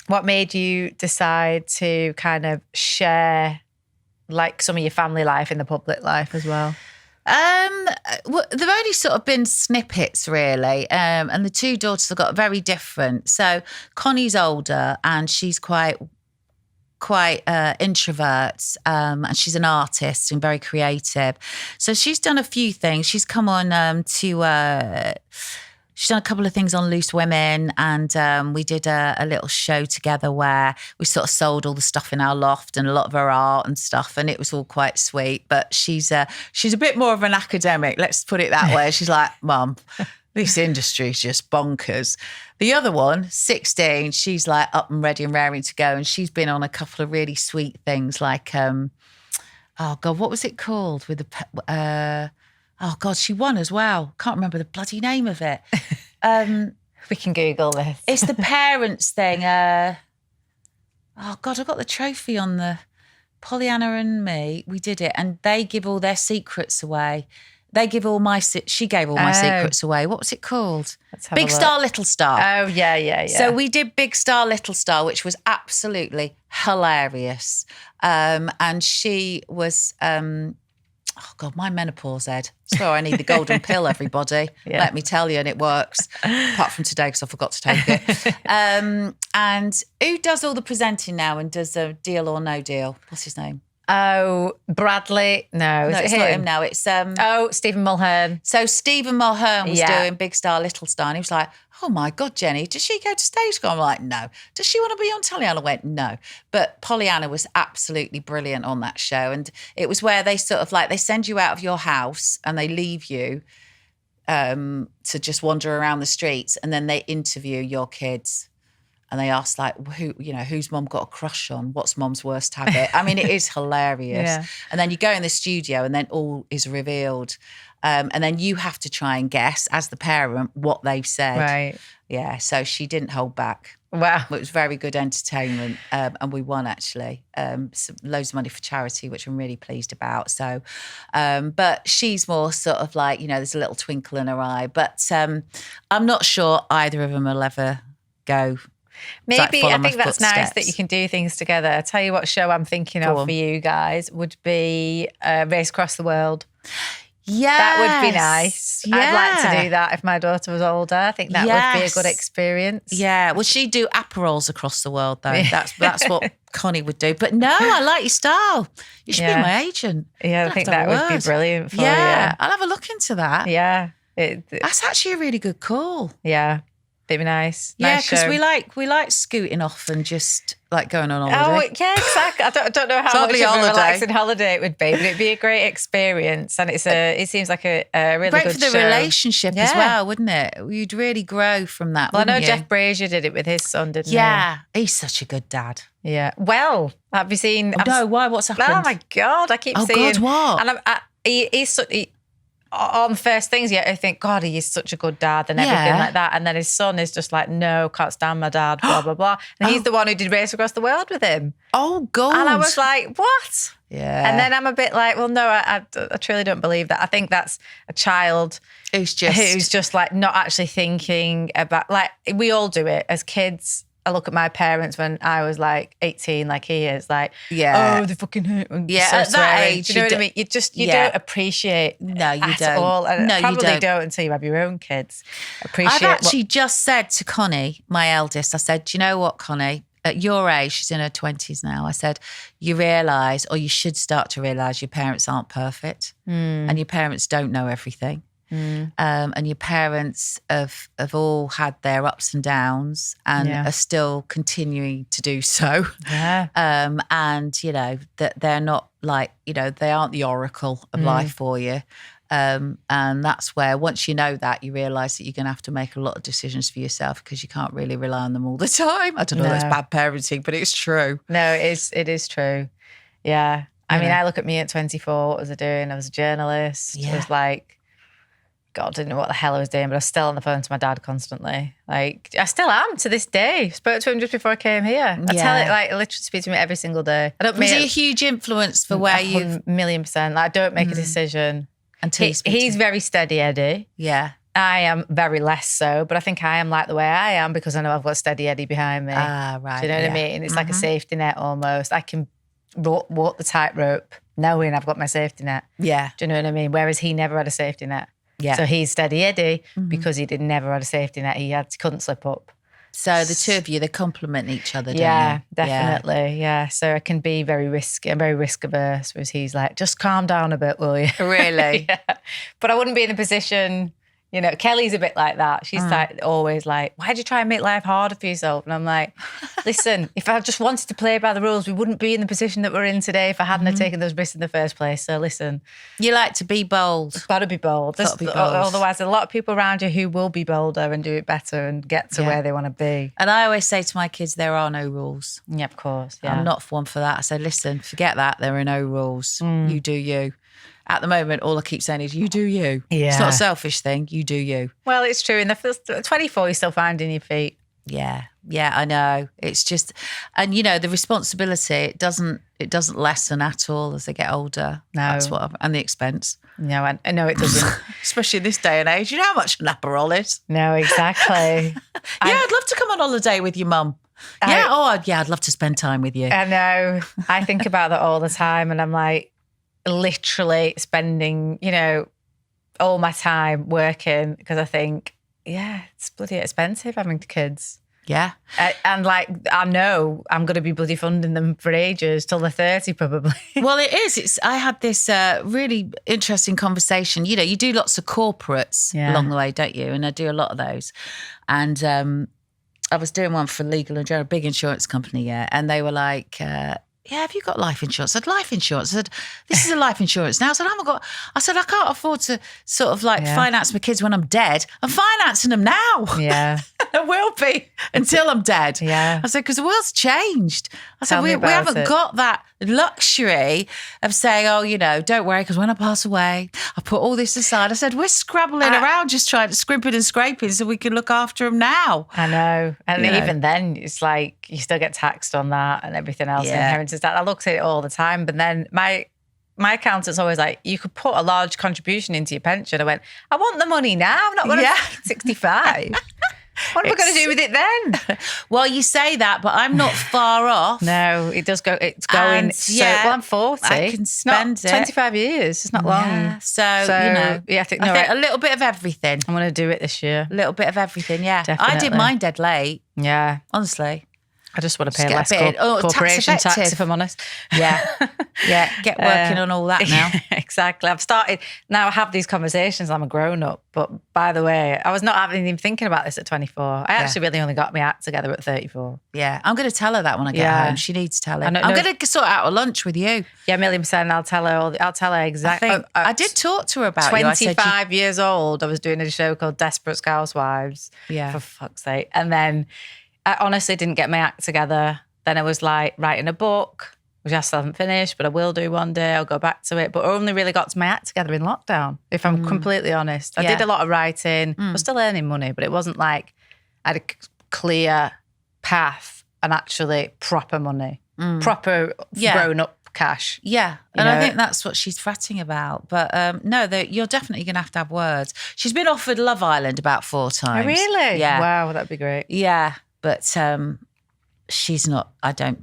What made you decide to kind of share like some of your family life in the public life as well? Well, they've only sort of been snippets really, and the two daughters have got very different. So Connie's older and she's quite introvert, and she's an artist and very creative. So she's done a few things. She's come on she's done a couple of things on Loose Women, and we did a little show together where we sort of sold all the stuff in our loft and a lot of her art and stuff, and it was all quite sweet. But she's a bit more of an academic, let's put it that way. She's like, Mum, this industry is just bonkers. The other one, 16, she's like up and ready and raring to go, and she's been on a couple of really sweet things like, oh God, what was it called with the... Oh, God, she won as well. Can't remember the bloody name of it. We can Google this. It's the parents thing. Oh, God, I got the trophy on the... Pollyanna and me, we did it, and they give all their secrets away. She gave all my secrets away. What was it called? Big Star, Little Star. Oh, yeah. So we did Big Star, Little Star, which was absolutely hilarious. And she was... oh, God, my menopause, Ed. So I need the golden pill, everybody. Yeah. Let me tell you, and it works. Apart from today, because I forgot to take it. And who does all the presenting now and does a Deal or No Deal? What's his name? Oh, Bradley. No, it's not him now. It's Stephen Mulhern. So Stephen Mulhern was doing Big Star, Little Star, and he was like, oh my God, Jenny, does she go to stage school? I'm like, no. Does she want to be on telly? I went, no. But Pollyanna was absolutely brilliant on that show. And it was where they sort of like, they send you out of your house and they leave you to just wander around the streets, and then they interview your kids. And they ask like, who's mum got a crush on? What's mum's worst habit? I mean, it is hilarious. Yeah. And then you go in the studio and then all is revealed. And then you have to try and guess as the parent what they've said. Right. Yeah. So she didn't hold back. Wow. It was very good entertainment. And we won actually. Loads of money for charity, which I'm really pleased about. So, but she's more sort of like, there's a little twinkle in her eye. But I'm not sure either of them will ever go. Maybe I think that's nice that you can do things together. I'll tell you what show I'm thinking of for you guys would be Race Across the World. Yeah, that would be nice. Yeah. I'd like to do that if my daughter was older. I think that would be a good experience. Yeah, well, she'd do Aperols across the world though. That's what Connie would do. But no, I like your style. You should be my agent. Yeah, I think that would be brilliant for you. Yeah, I'll have a look into that. Yeah. That's actually a really good call. Yeah. It'd be nice. Yeah, Nice because show. we like scooting off and just like going on Oh, holiday. yeah, exactly. I don't know how much hardly of a holiday. relaxing holiday it would be, but it'd be a great experience. And it seems like a really Great good for the show. relationship as Yeah. well, wouldn't it? You'd really grow from that. Well, I know wouldn't you? Jeff Brazier did it with his son, didn't he? Yeah, he's such a good dad. Yeah. Well, have you seen? No, why? What's happened? Oh my God! I keep Oh, seeing. God, what? And he's on first things. Yeah, I think God, he is such a good dad and everything Yeah. like that. And then his son is just like, no, can't stand my dad. Blah blah blah. And he's the one who did Race Across the World with him. Oh, God. And I was like, what? Yeah. And then I'm a bit like, well, no, I truly don't believe that. I think that's a child who's just like not actually thinking about, like, we all do it as kids. I look at my parents when I was like 18, like he is, like, Yeah. oh, they fucking hurt. Yeah, so at that swearing. age, Do you know you what I do- mean? You Yeah. don't appreciate No, you at don't. all. And No, you probably don't. until you have your own kids. Appreciate I've actually just said to Connie, my eldest, I said, do you know what, Connie? At your age, she's in her 20s now. I said, you realise, or you should start to realise, your parents aren't perfect and your parents don't know everything. And your parents have all had their ups and downs and are still continuing to do so. Yeah. And, you know, that they're not like, you know, they aren't the oracle of life for you. And that's where, once you know that, you realise that you're going to have to make a lot of decisions for yourself because you can't really rely on them all the time. I don't know, that's bad parenting, but it's true. No, it is true. Yeah. I mean, I look at me at 24, what was I doing? I was a journalist. Yeah. I was like, God, I didn't know what the hell I was doing, but I was still on the phone to my dad constantly. Like, I still am to this day. Spoke to him just before I came here. I tell it, like, I literally speak to him every single day. I don't Was make he a huge influence for where you've... 1,000,000%. Like, I don't make a decision. Until He's very steady Eddie. Yeah. I am very less so, but I think I am like the way I am because I know I've got steady Eddie behind me. Ah, right. Do you know what I mean? It's like a safety net almost. I can walk the tightrope knowing I've got my safety net. Yeah. Do you know what I mean? Whereas he never had a safety net. Yeah. So he's steady Eddie because he never had a safety net. He couldn't slip up. So the two of you, they complement each other, don't Yeah, you? definitely. Yeah. So I can be very risky. I'm very risk averse, whereas he's like, just calm down a bit, will you? Really? Yeah. But I wouldn't be in the position, you know, Kelly's a bit like that. She's like always like, why'd you try and make life harder for yourself? And I'm like, listen, if I just wanted to play by the rules, we wouldn't be in the position that we're in today if I hadn't have taken those risks in the first place. So listen. You like to be bold. Gotta be bold. Gotta be bold. Otherwise, there's a lot of people around you who will be bolder and do it better and get to where they want to be. And I always say to my kids, there are no rules. Yeah, of course. Yeah. I'm not one for that. I say, listen, forget that. There are no rules. You do you. At the moment, all I keep saying is, you do you. Yeah. It's not a selfish thing. You do you. Well, it's true. In the first 24, you're still finding your feet. Yeah. Yeah, I know. It's just, and you know, the responsibility, it doesn't lessen at all as they get older. No. That's and the expense. No, I know it doesn't. Especially in this day and age. You know how much an Aperol is? No, exactly. I'd love to come on holiday with your mum. I'd love to spend time with you. I know. I think about that all the time and I'm like, literally spending, you know, all my time working because I think, it's bloody expensive having kids. Yeah. And like, I know I'm going to be bloody funding them for ages till they're 30 probably. Well, it is. I had this really interesting conversation. You know, you do lots of corporates along the way, don't you? And I do a lot of those. And I was doing one for Legal and General, a big insurance company, and they were like, have you got life insurance? I said, life insurance. I said, this is a life insurance now. I said, oh my God. I said, I can't afford to sort of like finance my kids when I'm dead. I'm financing them now. Yeah. I will be until I'm dead. Yeah. I said, because the world's changed. I said, Tell me we haven't about it. got that luxury of saying, oh, you know, don't worry, because when I pass away, I put all this aside. I said, we're scrabbling around just trying to scrimping and scraping so we can look after them now. I know. And You know. even then, it's like you still get taxed on that and everything else, Yeah. inheritance tax. I looked at it all the time, but then my accountant's always like, you could put a large contribution into your pension. I went, I want the money now. I'm not going to 65. What am I going to do with it then? Well, you say that, but I'm not far off. No, it does go. It's going. And, I'm 40. I can spend it. 25 years. It's not long. Yeah. So, you know, yeah, I think a little bit of everything. I'm going to do it this year. A little bit of everything, yeah. I did Definitely. mine dead late, Yeah. honestly. I just want to pay Just less get a bit- corporation tax tax, effective. if I'm honest. Yeah. Yeah. Get working on all that now. Exactly. I've started, now I have these conversations, I'm a grown up, but by the way, I was not even thinking about this at 24. I actually really only got my act together at 34. Yeah. I'm going to tell her that when I get home. She needs to tell her. I I'm don't know- going to sort out a lunch with you. Yeah, 1,000,000%. I'll tell her I exactly. think I did talk to her about you. I said, 25 years old, I was doing a show called Desperate Housewives. Yeah. For fuck's sake. And then I honestly didn't get my act together. Then I was like writing a book, which I still haven't finished, but I will do one day. I'll go back to it. But I only really got to my act together in lockdown, if I'm completely honest. I did a lot of writing. I was still earning money, but it wasn't like I had a clear path and actually proper money, proper grown-up cash. yeah. And I think that's what she's fretting about. But no, you're definitely going to have words. She's been offered Love Island about 4 times. Oh, really? Yeah. Wow, that'd be great. Yeah. But she's not,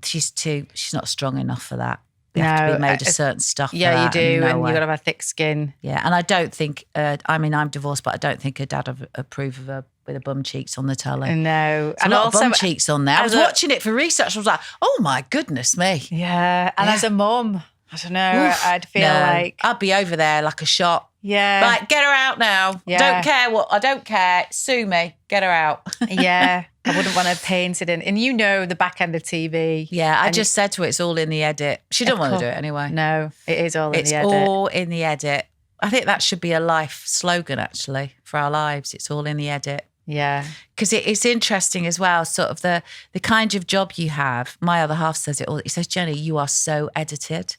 she's not strong enough for that. You have to be made of certain stuff. Yeah, you for that, do. no And way. you've got to have a thick skin. Yeah, and I don't think, I'm divorced, but I don't think her dad would approve of her with her bum cheeks on the telly. No. There's a lot of bum cheeks on there. I was as a- watching it for research. I was like, oh my goodness me. Yeah. And as a mum, I don't know, Oof. I'd feel No, like... I'd be over there like a shot. Yeah. Like, get her out now. Yeah. I don't care. Sue me. Get her out. Yeah. I wouldn't want to paint it in. And you know the back end of TV. Yeah, I And just said to her, it's all in the edit. She didn't want to do it anyway. No, it is all in It's the edit. all in the edit. I think that should be a life slogan, actually, for our lives. It's all in the edit. Yeah. Because it's interesting as well, sort of the kind of job you have. My other half says it all. He says, Jenny, you are so edited.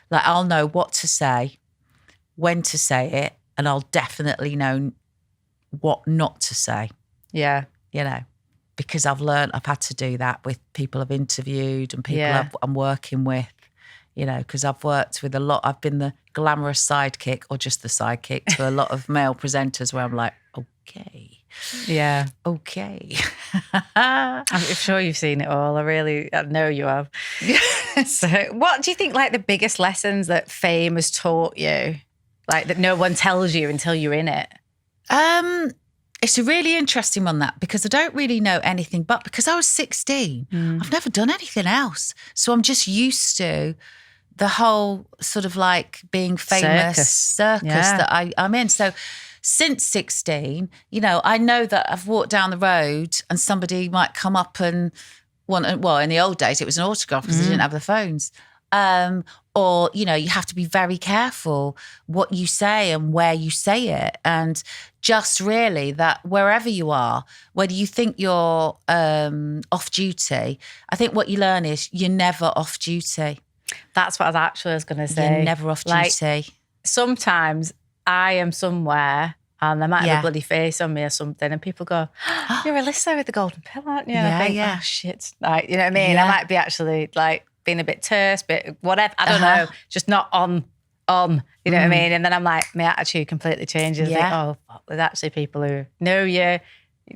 Like, I'll know what to say, when to say it, and I'll definitely know what not to say, Yeah. you know, because I've had to do that with people I've interviewed and people Yeah. I'm working with, you know, because I've worked with I've been the glamorous sidekick or just the sidekick to a lot of male presenters where I'm like, okay. Yeah. Okay. I'm sure you've seen it all. I know you have. So what do you think, like, the biggest lessons that fame has taught you? Like, that no one tells you until you're in it? It's a really interesting one, that, because I don't really know anything, but because I was 16, I've never done anything else. So I'm just used to the whole sort of like being famous circus Yeah. that I'm in. So since 16, you know, I know that I've walked down the road and somebody might come up and well, in the old days, it was an autograph because they didn't have the phones. Or, you know, you have to be very careful what you say and where you say it. And just really that wherever you are, whether you think you're off duty, I think what you learn is you're never off duty. That's what I was going to say. You're never off Like, duty. sometimes I am somewhere and there might have Yeah. a bloody face on me or something, and people go, you're Elissa with the golden pill, aren't you? And I think, Yeah. oh, shit. Like, you know what I mean? Yeah. I might be actually like being a bit terse, bit whatever. I don't know. Just not on. You know what I mean? And then I'm like, my attitude completely changes. I think, Yeah. oh, fuck, there's actually people who know you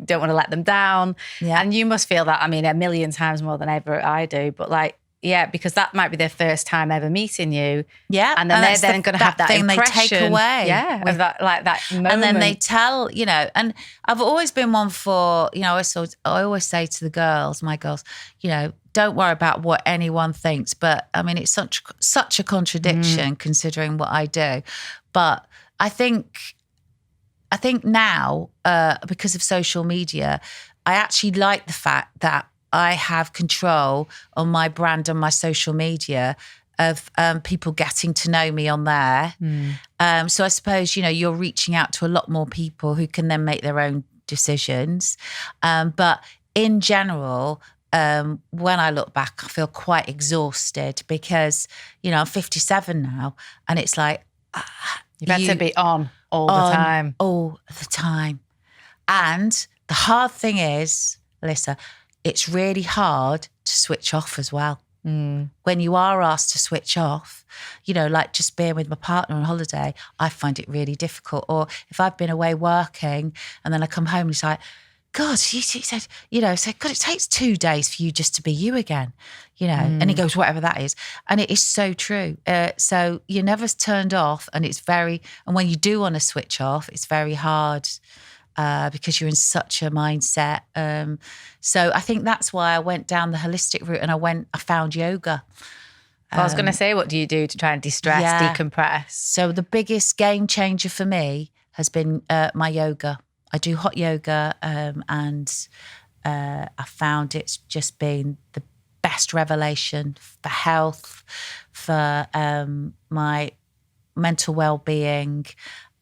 don't want to let them down. Yeah. And you must feel that, I mean, a million times more than ever I do. But like, yeah, because that might be their first time ever meeting you. Yeah. And then they're that's then going to have that thing impression. they take away. Yeah. With that, like that moment. And then they tell, you know, and I've always been one for, you know, I always say to the girls, my girls, you know, don't worry about what anyone thinks. But I mean, it's such a contradiction considering what I do. But I think now, because of social media, I actually like the fact that I have control on my brand and my social media of people getting to know me on there. So I suppose, you know, you're reaching out to a lot more people who can then make their own decisions. But in general, when I look back, I feel quite exhausted because, you know, I'm 57 now and it's like... You've had to be on all the time. All the time. And the hard thing is, Elissa, it's really hard to switch off as well. When you are asked to switch off, you know, like just being with my partner on holiday, I find it really difficult. Or if I've been away working and then I come home and it's like, God, he said, you know, God, it takes 2 days for you just to be you again, you know. And he goes, whatever that is. And it is so true. So you're never turned off and and when you do want to switch off, it's very hard. because you're in such a mindset. So I think that's why I went down the holistic route and I found yoga. I was going to say, what do you do to try and de-stress, decompress? So the biggest game changer for me has been my yoga. I do hot yoga, and I found it's just been the best revelation for health, for my mental well-being.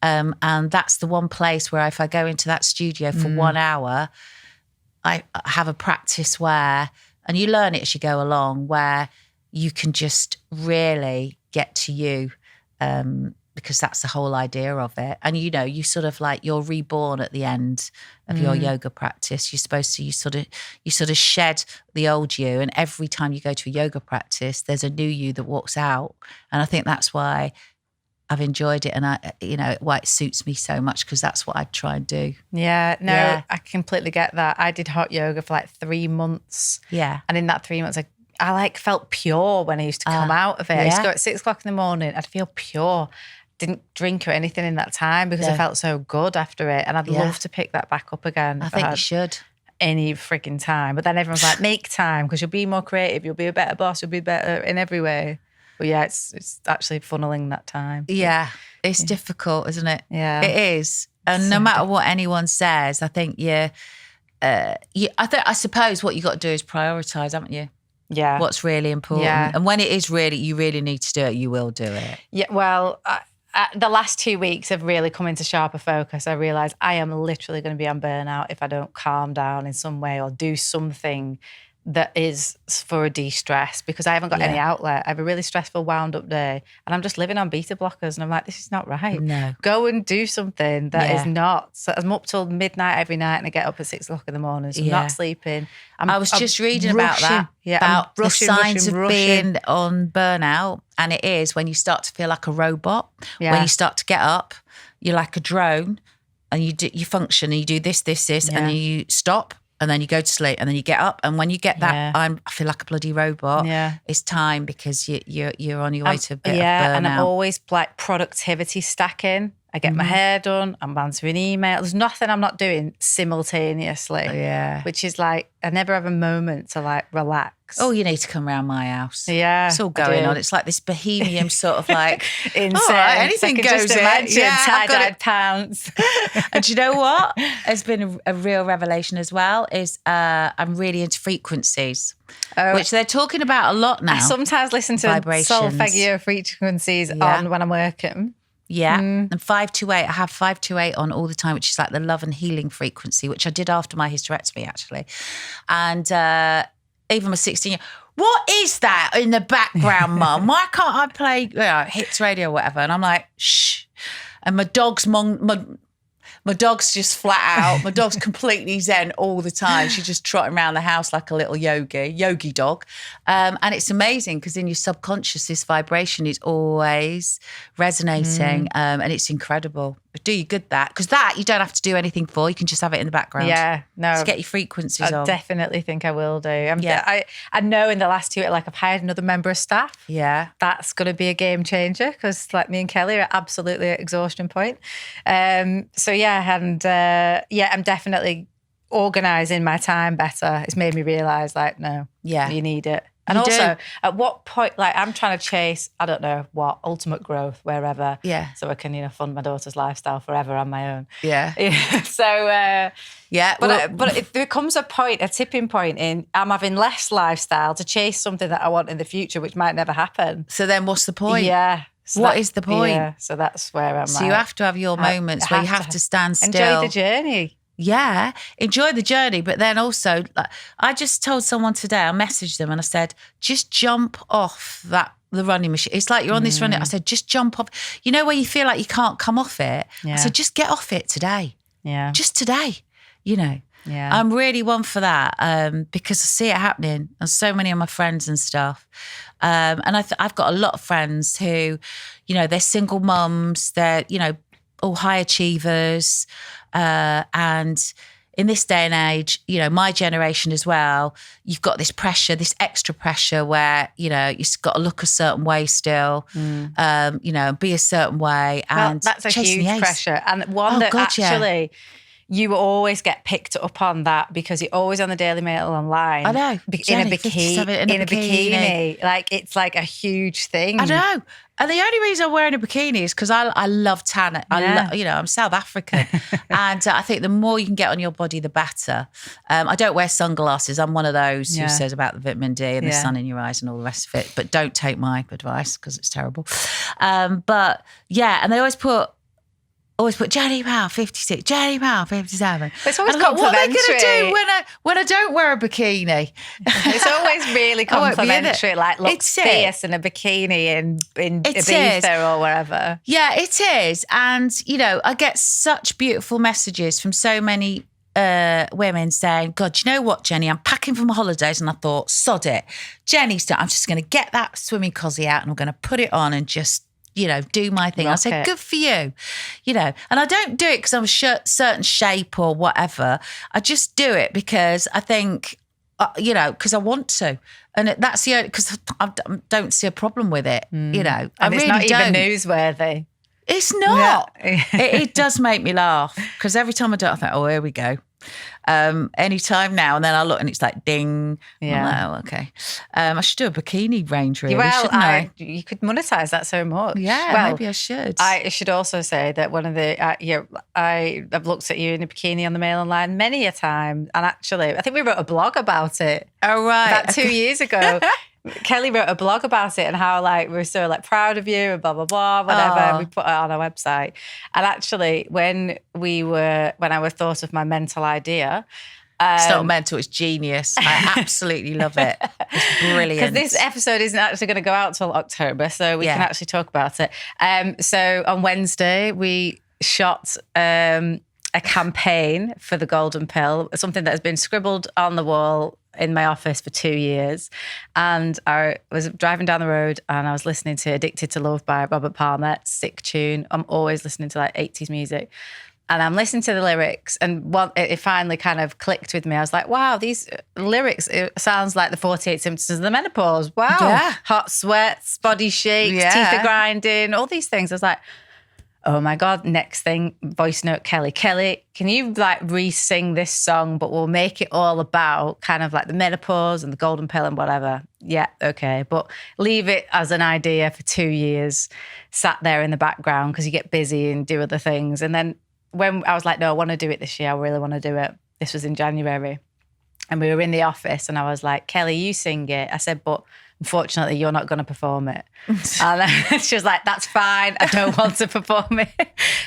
And that's the one place where if I go into that studio for 1 hour, I have a practice where, and you learn it as you go along, where you can just really get to you, because that's the whole idea of it. And, you know, you sort of like, you're reborn at the end of your yoga practice. You're supposed to, you sort of shed the old you. And every time you go to a yoga practice, there's a new you that walks out. And I think that's why I've enjoyed it, and why it suits me so much, because that's what I'd try and do. Yeah, no, I completely get that. I did hot yoga for like 3 months. Yeah. And in that 3 months, I like felt pure when I used to come out of it. I used to go at 6 o'clock in the morning. I'd feel pure. Didn't drink or anything in that time because I felt so good after it. And I'd love to pick that back up again. I think you should. Any freaking time. But then everyone's like, make time, because you'll be more creative. You'll be a better boss. You'll be better in every way. But yeah, it's actually funneling that time. Yeah, it's difficult, isn't it? Yeah. It is. And no matter what anyone says, I think I suppose what you got to do is prioritise, haven't you? Yeah. What's really important. Yeah. And when it is really, you really need to do it, you will do it. Yeah, well, the last 2 weeks have really come into sharper focus. I realise I am literally going to be on burnout if I don't calm down in some way or do something that is for a de-stress, because I haven't got any outlet. I have a really stressful, wound up day, and I'm just living on beta blockers, and I'm like, this is not right. No. Go and do something that is not. So I'm up till midnight every night, and I get up at 6 o'clock in the morning, so I'm not sleeping. I was just reading about that, about the signs of being on burnout, and it is when you start to feel like a robot, when you start to get up, you're like a drone, and you function, and you do this, and then you stop, and then you go to sleep, and then you get up, and when you get that, I feel like a bloody robot. Yeah. It's time, because you're on your way to a bit of burnout. And I'm always like productivity stacking. I get my hair done, I'm answering emails. There's nothing I'm not doing simultaneously. Yeah. Which is like, I never have a moment to like relax. Oh, you need to come around my house. Yeah. It's all going on. It's like this bohemian sort of like, insane. Anything goes just imagine tie-dyed pants. And do you know what has been a real revelation as well is I'm really into frequencies, which they're talking about a lot now. I sometimes listen to solfeggio frequencies on when I'm working. Yeah. And 528, I have 528 on all the time, which is like the love and healing frequency, which I did after my hysterectomy, actually. And even my 16-year, what is that in the background, Mum? Why can't I play hits radio or whatever? And I'm like, shh. And my dog's just flat out. My dog's completely zen all the time. She's just trotting around the house like a little yogi dog. And it's amazing, because in your subconscious, this vibration is always resonating, and it's incredible. But do you good that? Because that you don't have to do anything for. You can just have it in the background. Yeah, no. Just get your frequencies on. I definitely think I will do. I know in the last 2 weeks, like I've hired another member of staff. Yeah. That's going to be a game changer, because like me and Kelly are absolutely at exhaustion point. I'm definitely organising my time better. It's made me realise like, no, you need it. And also, at what point, like I'm trying to chase, I don't know what, ultimate growth, wherever. Yeah. So I can, fund my daughter's lifestyle forever on my own. Yeah. So, but there comes a tipping point in, I'm having less lifestyle to chase something that I want in the future, which might never happen. So then what's the point? Yeah. So what is the point? Yeah. So that's where I'm So you have to have your moments where you have to stand still. Enjoy the journey. Yeah, enjoy the journey. But then also, I just told someone today, I messaged them and I said, just jump off the running machine. It's like you're on this running. I said, just jump off. You know where you feel like you can't come off it? Yeah. I said, just get off it today. Yeah. Just today, Yeah. I'm really one for that, because I see it happening and so many of my friends and stuff. And I've got a lot of friends who, they're single mums, they're, all high achievers. And in this day and age, my generation as well, you've got this pressure, this extra pressure where, you've got to look a certain way still, be a certain way. And that's a huge pressure. And one you always get picked up on that because you're always on the Daily Mail online. I know. In a bikini. Like, it's like a huge thing. I know. And the only reason I'm wearing a bikini is because I love tan. I'm South African. And I think the more you can get on your body, the better. I don't wear sunglasses. I'm one of those who says about the vitamin D and the sun in your eyes and all the rest of it. But don't take my advice because it's terrible. But yeah, and they always put Jenny Powell 56, Jenny Powell 57. It's always complimentary. complimentary. What are they going to do when I don't wear a bikini? It's always really complimentary. Like, looks fierce in a bikini in Ibiza or wherever. Yeah, it is. And, I get such beautiful messages from so many women saying, God, you know what, Jenny? I'm packing for my holidays. And I thought, sod it. Jenny's done. I'm just going to get that swimming cosy out and I'm going to put it on and just do my thing. I say, good for you, and I don't do it because I'm a certain shape or whatever. I just do it because I think, because I want to. And that's the only, because I don't see a problem with it, And I it's really not don't. even newsworthy. It's not. It does make me laugh because every time I do it, I think, oh, here we go. Any time now, and then I look and it's like ding. Yeah. I'm like, oh, okay. I should do a bikini range, really. Shouldn't I? You could monetize that so much. Yeah, maybe I should. I should also say that one of the I've looked at you in a bikini on the Mail Online many a time, and actually, I think we wrote a blog about it. Oh, right, about 2 years ago. Kelly wrote a blog about it and how we're so proud of you and blah blah blah whatever. And we put it on our website. And actually, when I thought of my mental idea, it's not mental, it's genius. I absolutely love it. It's brilliant. Because this episode isn't actually going to go out till October, so we can actually talk about it. So on Wednesday we shot a campaign for the Golden Pill, something that has been scribbled on the wall in my office for 2 years. And I was driving down the road and I was listening to Addicted to Love by Robert Palmer. Sick tune. I'm always listening to 80s music. And I'm listening to the lyrics and it finally kind of clicked with me. I was like, wow, these lyrics, it sounds like the 48 symptoms of the menopause. Wow. Yeah. Hot sweats, body shakes, teeth are grinding, all these things. I was like, oh my God, next thing, voice note Kelly. Kelly, can you re-sing this song, but we'll make it all about kind of the menopause and the golden pill and whatever. Yeah, okay. But leave it as an idea for 2 years, sat there in the background because you get busy and do other things. And then when I was like, no, I want to do it this year. I really want to do it. This was in January. And we were in the office and I was like, Kelly, you sing it. I said, but unfortunately, you're not going to perform it. And she was like, that's fine. I don't want to perform it.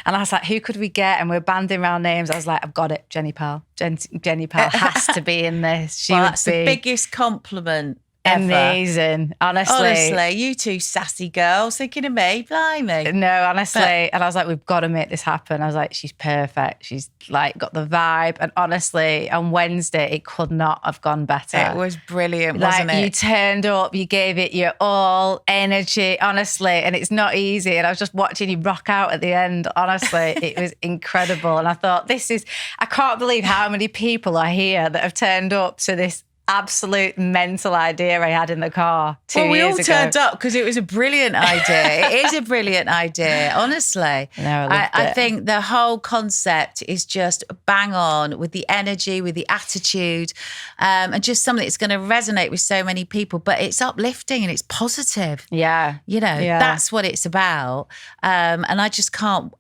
And I was like, who could we get? And we're banding around names. I was like, I've got it. Jenny Powell. Jenny Powell has to be in this. That's the biggest compliment ever. Amazing. Honestly, you two sassy girls thinking of me, blimey. No, honestly. And I was like, we've got to make this happen. I was like, she's perfect. She's got the vibe. And honestly, on Wednesday, it could not have gone better. It was brilliant, wasn't it? You turned up, you gave it your all, energy, honestly. And it's not easy. And I was just watching you rock out at the end. Honestly, it was incredible. And I thought, I can't believe how many people are here that have turned up to this absolute mental idea I had in the car 2 years ago. Well, we all turned up because it was a brilliant idea. It is a brilliant idea, honestly. No, I think the whole concept is just bang on with the energy, with the attitude, and just something that's going to resonate with so many people. But it's uplifting and it's positive. Yeah, that's what it's about. And I just can't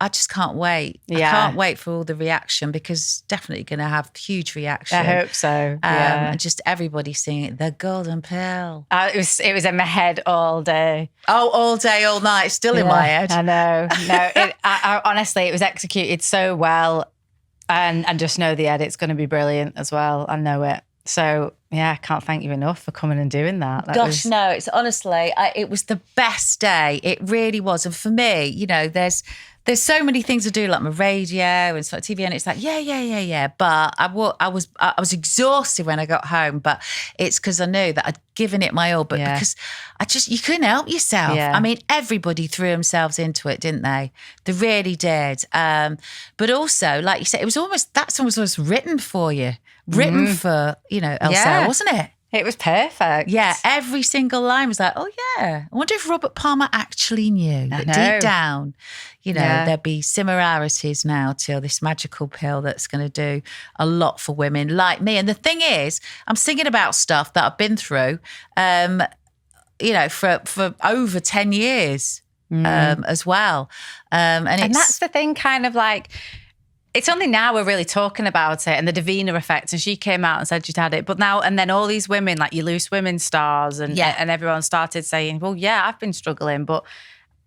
wait. Yeah. I can't wait for all the reaction because it's definitely going to have huge reaction. I hope so. And just everybody singing the golden pill. It was in my head all day. Oh, all day, all night, still in my head. I know. No, I honestly, it was executed so well, and just know the edit's going to be brilliant as well. I know it. So yeah, I can't thank you enough for coming and doing that. No, it's honestly, it was the best day. It really was. And for me, there's so many things to do, like my radio and sort of TV, and it's like, yeah. But I was exhausted when I got home, but it's because I knew that I'd given it my all, but because you couldn't help yourself. Yeah. I mean, everybody threw themselves into it, didn't they? They really did. But also, like you said, that song was almost written for you, written for, Elle Sera, wasn't it? It was perfect. Yeah, every single line was like, oh yeah. I wonder if Robert Palmer actually knew that deep down, there'd be similarities now to this magical pill that's going to do a lot for women like me. And the thing is, I'm singing about stuff that I've been through, for over 10 years as well. And that's the thing, kind of like, it's only now we're really talking about it, and the Davina effect. And she came out and said she'd had it. But now, and then all these women, like your Loose Women stars and everyone started saying, well, yeah, I've been struggling.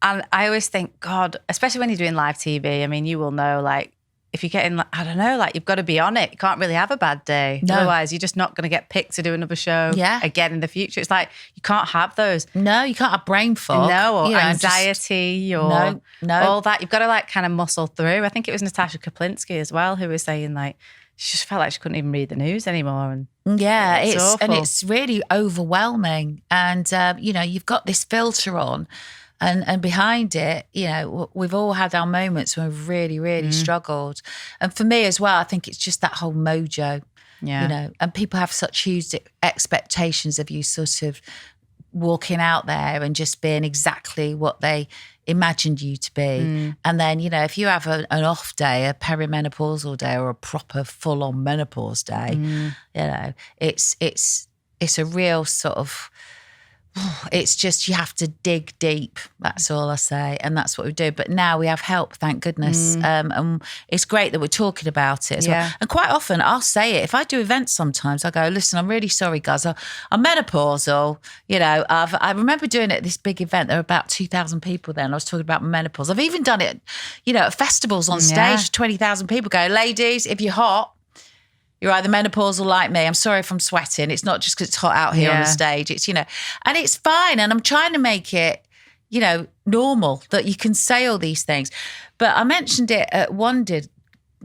And I always think, God, especially when you're doing live TV, I mean, you will know, like, if you're getting, I don't know, like you've got to be on it. You can't really have a bad day. No. Otherwise, you're just not going to get picked to do another show again in the future. It's like, you can't have those. No, you can't have brain fog. No, or anxiety or all that. You've got to like kind of muscle through. I think it was Natasha Kaplinsky as well who was saying like, she just felt like she couldn't even read the news anymore. And it's really overwhelming. And, you've got this filter on. And behind it, we've all had our moments when we've really, really struggled. And for me as well, I think it's just that whole mojo, and people have such huge expectations of you sort of walking out there and just being exactly what they imagined you to be. And then, if you have an off day, a perimenopausal day or a proper full-on menopause day, it's a real sort of... It's just you have to dig deep. That's all I say, and that's what we do. But now we have help, thank goodness. And it's great that we're talking about it as well. And quite often I'll say it if I do events. Sometimes I go, "Listen, I'm really sorry, guys. I'm menopausal." I remember doing it at this big event. There were about 2,000 people there, and I was talking about menopause. I've even done it, at festivals on stage. 20,000 people go, "Ladies, if you're hot, you're either menopausal like me. I'm sorry if I'm sweating. It's not just because it's hot out here on the stage. It's, and it's fine. And I'm trying to make it, normal that you can say all these things. But I mentioned it at one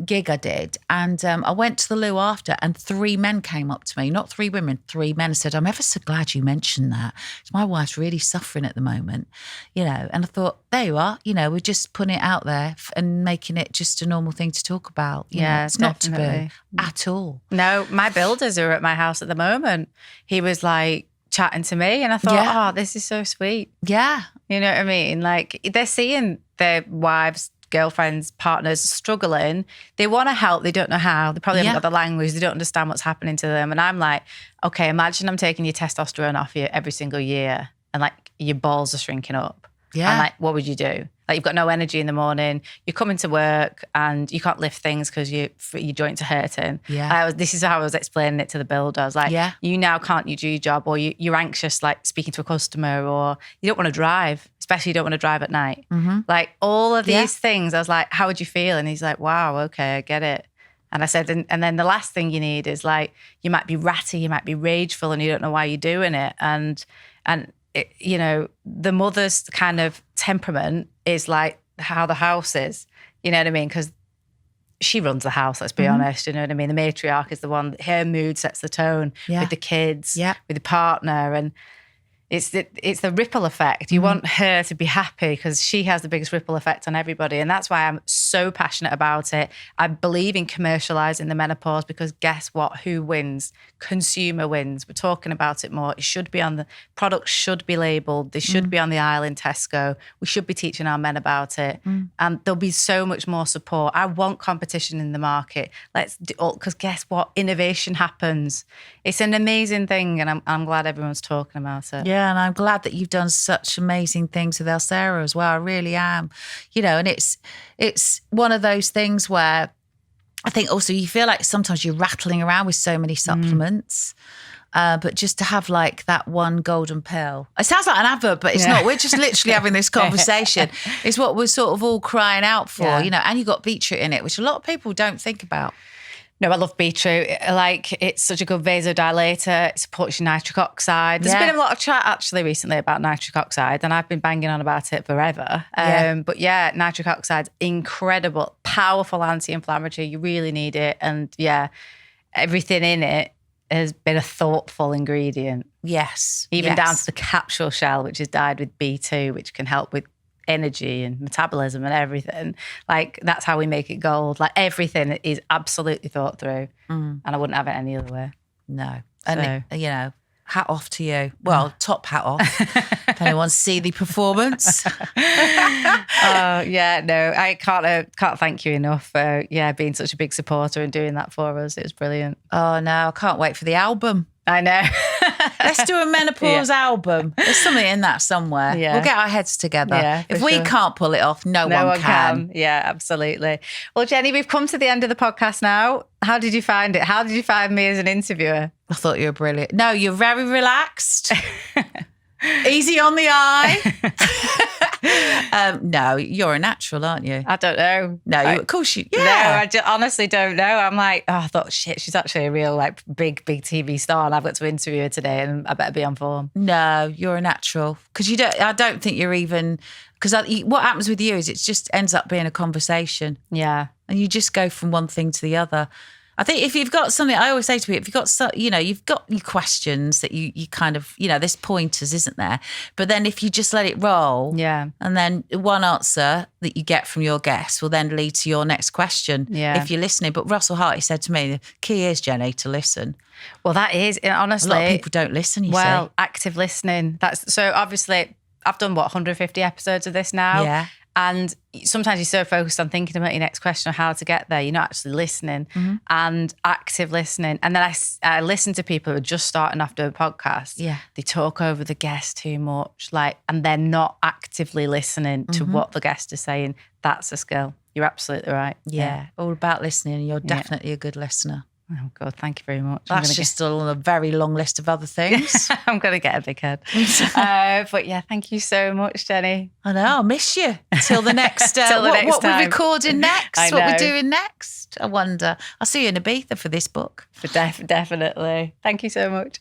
gig I did. And I went to the loo after and 3 men came up to me, not 3 women, 3 men and said, I'm ever so glad you mentioned that. My wife's really suffering at the moment, And I thought, there you are, we're just putting it out there and making it just a normal thing to talk about. It's not to be at all. No, my builders are at my house at the moment. He was like chatting to me and I thought, oh, this is so sweet. Yeah. You know what I mean? Like they're seeing their wives, girlfriends, partners struggling. They want to help. They don't know how. They probably haven't got the language. They don't understand what's happening to them. And I'm like, okay, imagine I'm taking your testosterone off you every single year and like your balls are shrinking up. Yeah. And like, what would you do? Like you've got no energy in the morning. You're coming to work and you can't lift things because your joints are hurting. Yeah. This is how I was explaining it to the builder. I was like, you now can't do your job, or you're anxious, like speaking to a customer, or you don't want to drive, especially you don't want to drive at night. Mm-hmm. Like all of these things, I was like, how would you feel? And he's like, wow, okay, I get it. And I said, and then the last thing you need is like, you might be ratty, you might be rageful and you don't know why you're doing it. And it, the mother's kind of temperament is like how the house is, you know what I mean? Because she runs the house, let's be honest, you know what I mean? The matriarch is the one, her mood sets the tone with the kids, with the partner. And it's the ripple effect. You want her to be happy because she has the biggest ripple effect on everybody. And that's why I'm so passionate about it. I believe in commercializing the menopause because guess what? Who wins? Consumer wins. We're talking about it more. It should be on the products, should be labeled. They should be on the aisle in Tesco. We should be teaching our men about it. And there'll be so much more support. I want competition in the market. Let's do because guess what? Innovation happens. It's an amazing thing. And I'm glad everyone's talking about it. Yeah, and I'm glad that you've done such amazing things with Elle Sera as well. I really am. And it's one of those things where I think also you feel like sometimes you're rattling around with so many supplements, but just to have like that one golden pill. It sounds like an advert, but it's not. We're just literally having this conversation. It's what we're sort of all crying out for, and you got beetroot in it, which a lot of people don't think about. No, I love beetroot. Like, it's such a good vasodilator. It supports your nitric oxide. There's been a lot of chat actually recently about nitric oxide, and I've been banging on about it forever. But nitric oxide's incredible, powerful anti-inflammatory. You really need it. And everything in it has been a thoughtful ingredient. Yes. Even down to the capsule shell, which is dyed with B2, which can help with energy and metabolism and everything. Like that's how we make it gold. Like everything is absolutely thought through, and I wouldn't have it any other way. No, and hat off to you. Well, top hat off. If anyone see the performance. Yeah, no, I can't thank you enough for being such a big supporter and doing that for us. It was brilliant. Oh no, I can't wait for the album. I know. Let's do a menopause album. There's something in that somewhere. Yeah. We'll get our heads together. Yeah, if for we sure. can't pull it off, no one can. Yeah, absolutely. Well, Jenny, we've come to the end of the podcast now. How did you find it? How did you find me as an interviewer? I thought you were brilliant. No, you're very relaxed. Easy on the eye. No, you're a natural, aren't you? I don't know. No, of course you. No, Yeah. I honestly don't know. I'm like, I thought, shit, she's actually a real like big TV star, and I've got to interview her today, and I better be on form. No, you're a natural because you don't. I don't think you're even because what happens with you is it just ends up being a conversation, Yeah. and you just go from one thing to the other. I think if you've got something, I always say to people, if you've got, you've got your questions that you kind of, there's pointers, isn't there? But then if you just let it roll, Yeah. and then one answer that you get from your guest will then lead to your next question, Yeah. if you're listening. But Russell Harty said to me, the key is, Jenny, to listen. Well, that is, honestly. A lot of people don't listen, you say. Active listening. So obviously I've done 150 episodes of this now. Yeah. And sometimes you're so focused on thinking about your next question or how to get there, you're not actually listening and active listening. And then I listen to people who are just starting off doing podcasts. Yeah. They talk over the guest too much, and they're not actively listening to what the guest is saying. That's a skill. You're absolutely right. Yeah. All about listening, and you're definitely a good listener. Oh, God, thank you very much. That's just still on a very long list of other things. I'm going to get a big head. But yeah, thank you so much, Jenny. I know, I'll miss you till the next. Till the next what time. we're recording next, I what we're know. doing next. I wonder. I'll see you in Ibiza for this book. Definitely. Thank you so much.